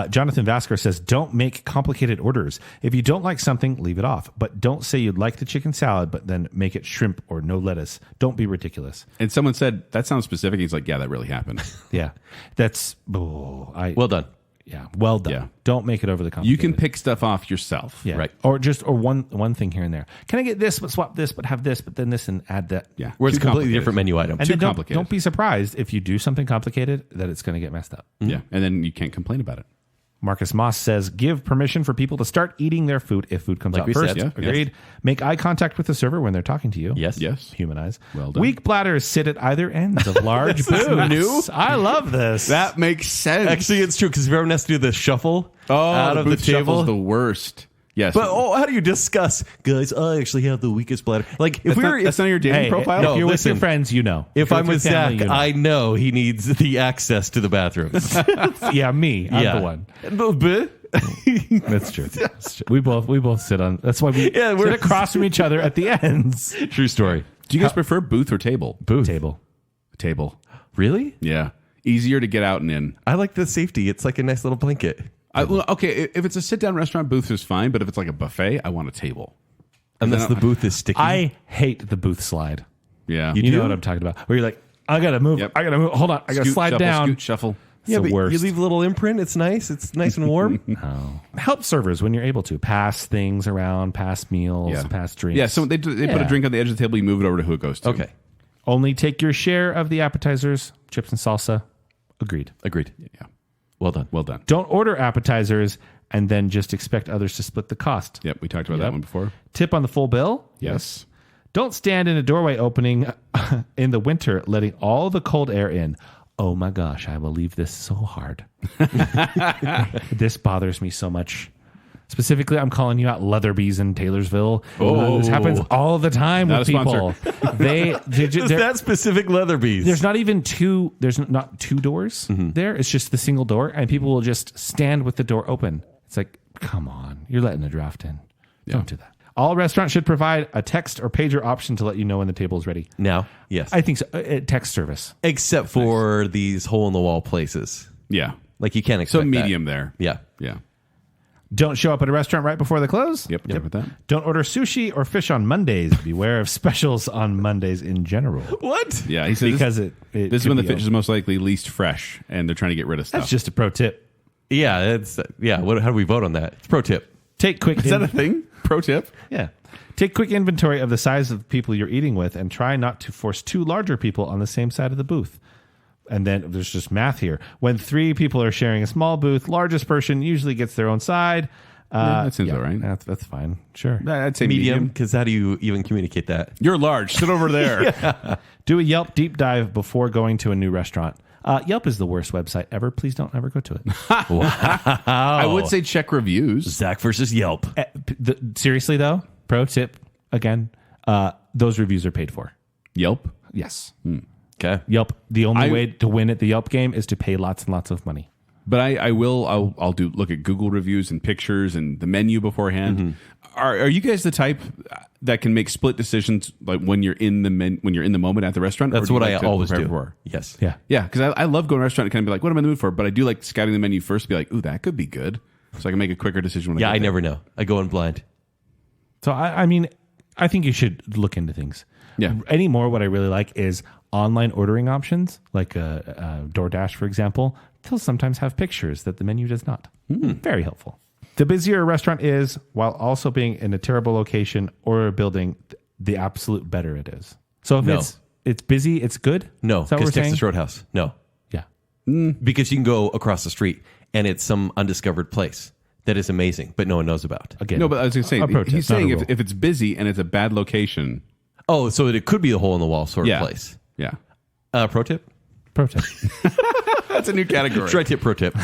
Jonathan Vasquez says, don't make complicated orders. If you don't like something, leave it off. But don't say you'd like the chicken salad, but then make it shrimp or no lettuce. Don't be ridiculous. And someone said, that sounds specific. He's like, yeah, that really happened. Yeah. That's... Well done. Yeah. Well done. Yeah. Don't make it over the complicated. You can pick stuff off yourself. Yeah. Right. Or one thing here and there. Can I get this, but swap this, but have this, but then this and add that? Yeah. Where it's a Too completely complicated. different menu item. And Too then don't, complicated. don't be surprised if you do something complicated that it's going to get messed up. Yeah. And then you can't complain about it. Marcus Moss says, give permission for people to start eating their food if food comes Like out we first. said. Yeah. Agreed. Make eye contact with the server when they're talking to you. Yes. Yes. Humanize. Well done. Weak bladders sit at either ends of large booths. new? I love this. That makes sense. Actually, it's true because everyone has to do the shuffle out of the booth shuffle's table. the worst. Yes. But how do you discuss, guys? I actually have the weakest bladder. Like if that's not your dating Hey, profile? if you're with your listen. friends, you know. if you're I'm with your Zach, family, you know. I know he needs the access to the bathrooms. Yeah, me. I'm the one. That's true. That's true. We both sit on. That's why we sit across from each other at the ends. True story. Do you guys prefer booth or table? Booth. Table. Table. Really? Yeah. Easier to get out and in. I like the safety. It's like a nice little blanket. Okay, if it's a sit-down restaurant, booth is fine. But if it's like a buffet, I want a table. Unless the booth is sticky. I hate the booth slide. Yeah. You You do? know what I'm talking about? Where you're like, I gotta move. Yep. I gotta move. Hold on. I gotta Scoot, slide shuffle, down. Scoot, shuffle. yeah, the but worst. you leave a little imprint. It's nice. It's nice and warm. Help servers when you're able to pass things around, pass meals, Yeah. pass drinks. Yeah, so they put a drink on the edge of the table, you move it over to who it goes to. Okay. Only take your share of the appetizers, chips and salsa. Agreed. Agreed. Yeah. Well done. Well done. Don't order appetizers and then just expect others to split the cost. Yep, we talked about that one before. Tip on the full bill. Yes. Don't stand in a doorway opening in the winter, letting all the cold air in. Oh my gosh, I will leave this so hard. This bothers me so much. Specifically, I'm calling you out, Leatherby's in Taylorsville. This happens all the time Not with a people. Just that specific Leatherby's. There's not even two. There's not two doors there. It's just the single door, and people will just stand with the door open. It's like, come on, you're letting a draft in. Don't do that. All restaurants should provide a text or pager option to let you know when the table is ready. Now, yes. I think so. Text service. Except for these hole-in-the-wall places. Yeah. Like you can't expect So medium there. Yeah. Yeah. Don't show up at a restaurant right before they close. Yep. With that. Don't order sushi or fish on Mondays. Beware of specials on Mondays in general. What? Yeah, he says Because this it is when the could be fish is most likely least fresh, and they're trying to get rid of stuff. That's just a pro tip. Yeah, how do we vote on that? It's pro tip. Take quick. Is that a thing? Pro tip? Yeah. Take quick inventory of the size of the people you're eating with and try not to force two larger people on the same side of the booth. And then there's just math here. When 3 people are sharing a small booth, largest person usually gets their own side. That seems all right. That's fine. Sure. I'd say Medium, medium. because how do you even communicate that? You're large. Sit over there. Do a Yelp deep dive before going to a new restaurant. Yelp is the worst website ever. Please don't ever go to it. I would say check reviews. Zach versus Yelp. Seriously, though, pro tip, again, those reviews are paid for. Yelp? Yes. Okay. Yelp, the only way to win at the Yelp game is to pay lots and lots of money. But I'll look at Google reviews and pictures and the menu beforehand. Mm-hmm. Are you guys the type that can make split decisions like when you're in the moment at the restaurant? That's or what do you I like to always prepare do. before? Yes. Yeah. Yeah, because I love going to a restaurant and kind of be like, what am I in the mood for? But I do like scouting the menu first to be like, ooh, that could be good. So I can make a quicker decision when Yeah, I I get there. never know. I go in blind. So, I mean, I think you should look into things. Yeah. Anymore, what I really like is online ordering options, like DoorDash, for example. They'll sometimes have pictures that the menu does not. Very helpful. The busier a restaurant is, while also being in a terrible location or a building, the absolute better it is. So if it's busy, it's good? No, Is that what we're because saying? Texas Roadhouse. No. Yeah. Because you can go across the street and it's some undiscovered place that is amazing, but no one knows about. Again. No, but I was going to a say, protest, he's not a saying rule. if it's busy and it's a bad location. Oh, so it could be a hole in the wall sort of place. Yeah. Pro tip? Pro tip. That's a new category. Try tip, pro tip.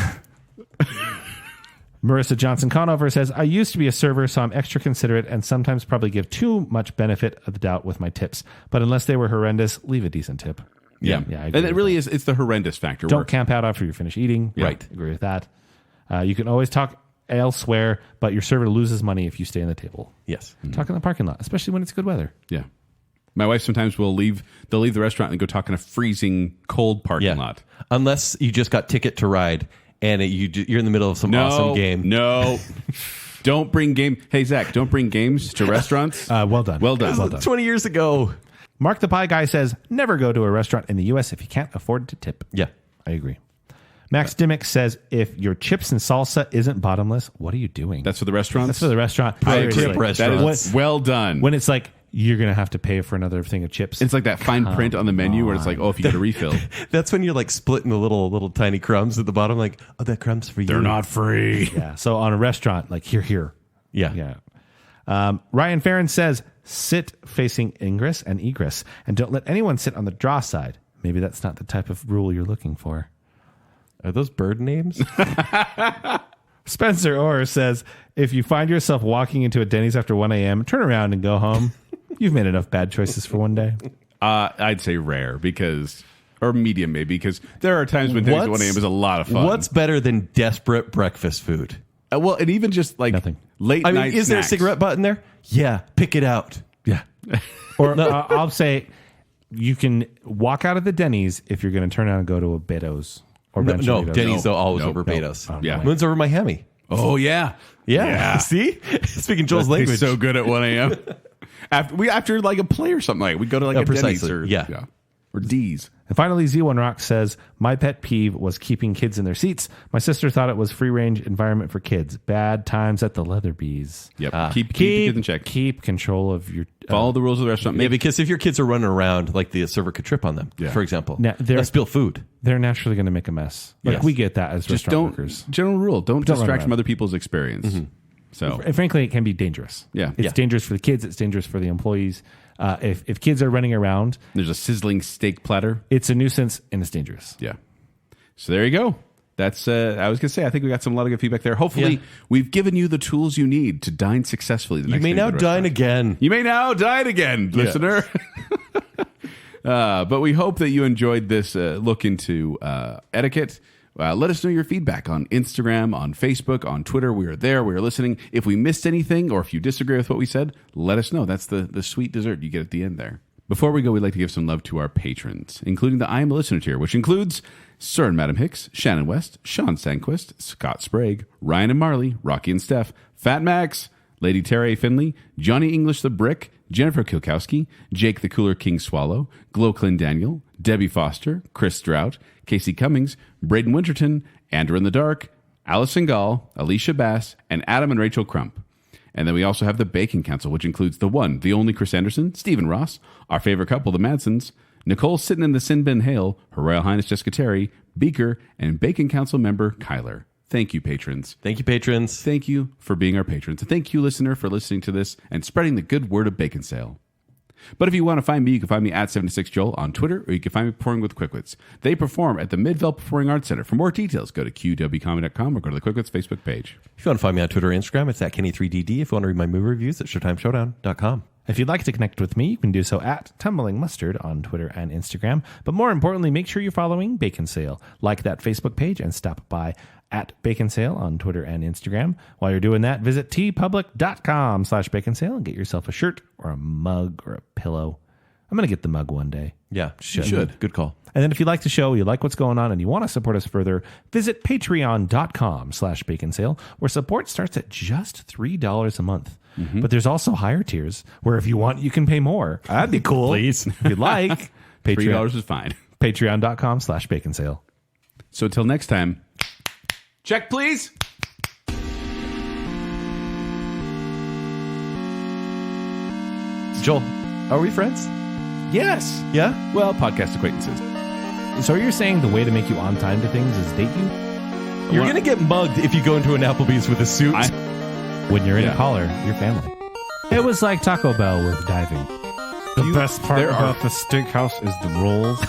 Marissa Johnson Conover says, I used to be a server, so I'm extra considerate and sometimes probably give too much benefit of the doubt with my tips. But unless they were horrendous, leave a decent tip. Yeah. Yeah, I agree And it with really is, it's the horrendous factor. Don't where- camp out after you finish eating. Right. Agree with that. You can always talk elsewhere, but your server loses money if you stay in the table. Yes. Talk in the parking lot, especially when it's good weather. Yeah. My wife sometimes they'll leave the restaurant and go talk in a freezing cold parking lot. Unless you just got Ticket to Ride and you're in the middle of some awesome game. No. Don't bring game. Hey, Zach, don't bring games to restaurants. Well done. Well done. Well done. 20 years ago. Mark the Pie Guy says, never go to a restaurant in the U.S. if you can't afford to tip. Yeah. I agree. Max Dimmick says, if your chips and salsa isn't bottomless, what are you doing? That's for the restaurants? That's for the restaurant. I agree. Seriously. That is well done. When it's like, you're going to have to pay for another thing of chips. It's like that fine print on the menu where it's like, oh, if you get a refill. That's when you're like splitting the little tiny crumbs at the bottom. Like, oh, that crumb's for you. They're not free. Yeah. So on a restaurant, like here. Yeah. Ryan Farron says, sit facing ingress and egress, and don't let anyone sit on the draw side. Maybe that's not the type of rule you're looking for. Are those bird names? Spencer Orr says, if you find yourself walking into a Denny's after 1 a.m., turn around and go home. You've made enough bad choices for one day. I'd say rare or medium maybe, because there are times when Denny's at 1 a.m. is a lot of fun. What's better than desperate breakfast food? Well, and even just like Nothing. late night is there a snacks. cigarette butt in there? Yeah, pick it out. Yeah. Or I'll say you can walk out of the Denny's if you're going to turn out and go to a Beto's. Or No, Rancheritos. Denny's though always No. over Beto's. Yeah. Moon's over Miami. Oh, yeah. Yeah. See? Speaking Joel's They're language. so good at 1 a.m. after like a play or something, like we go to like a Denny's precisely. or Yeah. or D's. And finally, Z1 Rock says, my pet peeve was keeping kids in their seats. My sister thought it was free-range environment for kids. Bad times at the Leatherbees. Yep. Keep the kids in check. Keep control of your... Follow the rules of the restaurant. Yeah, because if your kids are running around, like the server could trip on them, for example. Now, they're- spill food. They're naturally going to make a mess. Like, Yes. we get that as just restaurant don't. workers. General rule: don't Don't run distract around. from other people's experience. So And frankly, it can be dangerous. Yeah. It's Yeah. dangerous for the kids. It's dangerous for the employees. If kids are running around, there's a sizzling steak platter. it's a nuisance and it's dangerous. Yeah. So there you go. That's I was gonna say I think we got a lot of good feedback there. Hopefully we've given you the tools you need to dine successfully. The You next may time now go to a dine restaurant. again. You may now dine again, listener. But we hope that you enjoyed this look into etiquette. Let us know your feedback on Instagram, on Facebook, on Twitter. We are there. We are listening. If we missed anything or if you disagree with what we said, let us know. That's the sweet dessert you get at the end there. Before we go, we'd like to give some love to our patrons, including the I Am a Listener tier, which includes Sir and Madam Hicks, Shannon West, Sean Sandquist, Scott Sprague, Ryan and Marley, Rocky and Steph, Fat Max, Lady Terry Finley, Johnny English the Brick, Jennifer Kilkowski, Jake the Cooler King Swallow, Gloclin Daniel, Debbie Foster, Chris Strout, Casey Cummings, Braden Winterton, Andrew in the Dark, Allison Gall, Alicia Bass, and Adam and Rachel Crump. And then we also have the Bacon Council, which includes the one, the only Chris Anderson, Stephen Ross, our favorite couple, the Madsons, Nicole sitting in the Sin Bin Hale, Her Royal Highness Jessica Terry, Beaker, and Bacon Council member Kyler. Thank you, patrons. Thank you, patrons. Thank you for being our patrons. And thank you, listener, for listening to this and spreading the good word of Bacon Sale. But if you want to find me, you can find me at 76Joel on Twitter, or you can find me performing with Quickwits. They perform at the Midvale Performing Arts Center. For more details, go to qwcomedy.com or go to the Quickwits Facebook page. If you want to find me on Twitter or Instagram, it's at Kenny3DD. If you want to read my movie reviews, it's ShowtimeShowdown.com. If you'd like to connect with me, you can do so at Tumbling Mustard on Twitter and Instagram. But more importantly, make sure you're following Bacon Sale. Like that Facebook page and stop by at Bacon Sale on Twitter and Instagram. While you're doing that, visit tpublic.com/baconsale and get yourself a shirt or a mug or a pillow. I'm going to get the mug one day. Yeah, you should. Good call. And then if you like the show, you like what's going on, and you want to support us further, visit patreon.com/baconsale, where support starts at just $3 a month. But there's also higher tiers where if you want, you can pay more. That'd be cool. Please. If you'd like. $3 is fine. Patreon.com/baconsale. So until next time, check please. Joel, are we friends? Yes. Yeah? Well, podcast acquaintances. So you're saying the way to make you on time to things is date you? You're going to get mugged if you go into an Applebee's with a suit. When you're in Yeah. a collar, your family. It was like Taco Bell with diving. The best part about the steakhouse is the rolls.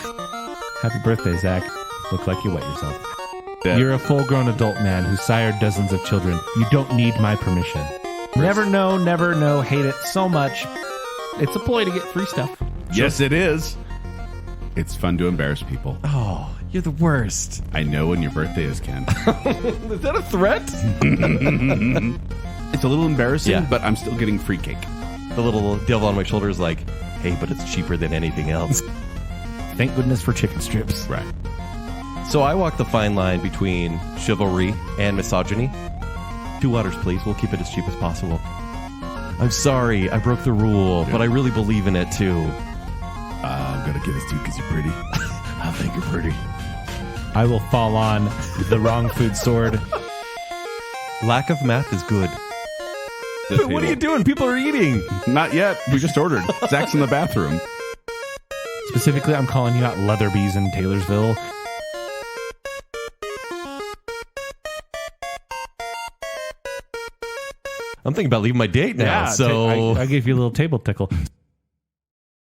Happy birthday, Zach. Look like you wet yourself. Yeah. You're a full-grown adult man who sired dozens of children. You don't need my permission. Never know, hate it so much. It's a ploy to get free stuff. Yes, it is. It's fun to embarrass people. Oh, you're the worst. I know when your birthday is, Ken. Is that a threat? It's a little embarrassing, Yeah. but I'm still getting free cake. The little devil on my shoulder is like, Hey, but it's cheaper than anything else. Thank goodness for chicken strips. Right. So I walk the fine line between chivalry and misogyny. 2 waters, please. We'll keep it as cheap as possible. I'm sorry, I broke the rule, but I really believe in it too. I'm going to get this to you because you're pretty. I think you're pretty. I will fall on the wrong food sword. Lack of math is good. But What are you doing? People are eating. Not yet. We just ordered. Zach's in the bathroom. Specifically, I'm calling you out, Leatherby's in Taylorsville. I'm thinking about leaving my date now. I gave you a little table tickle.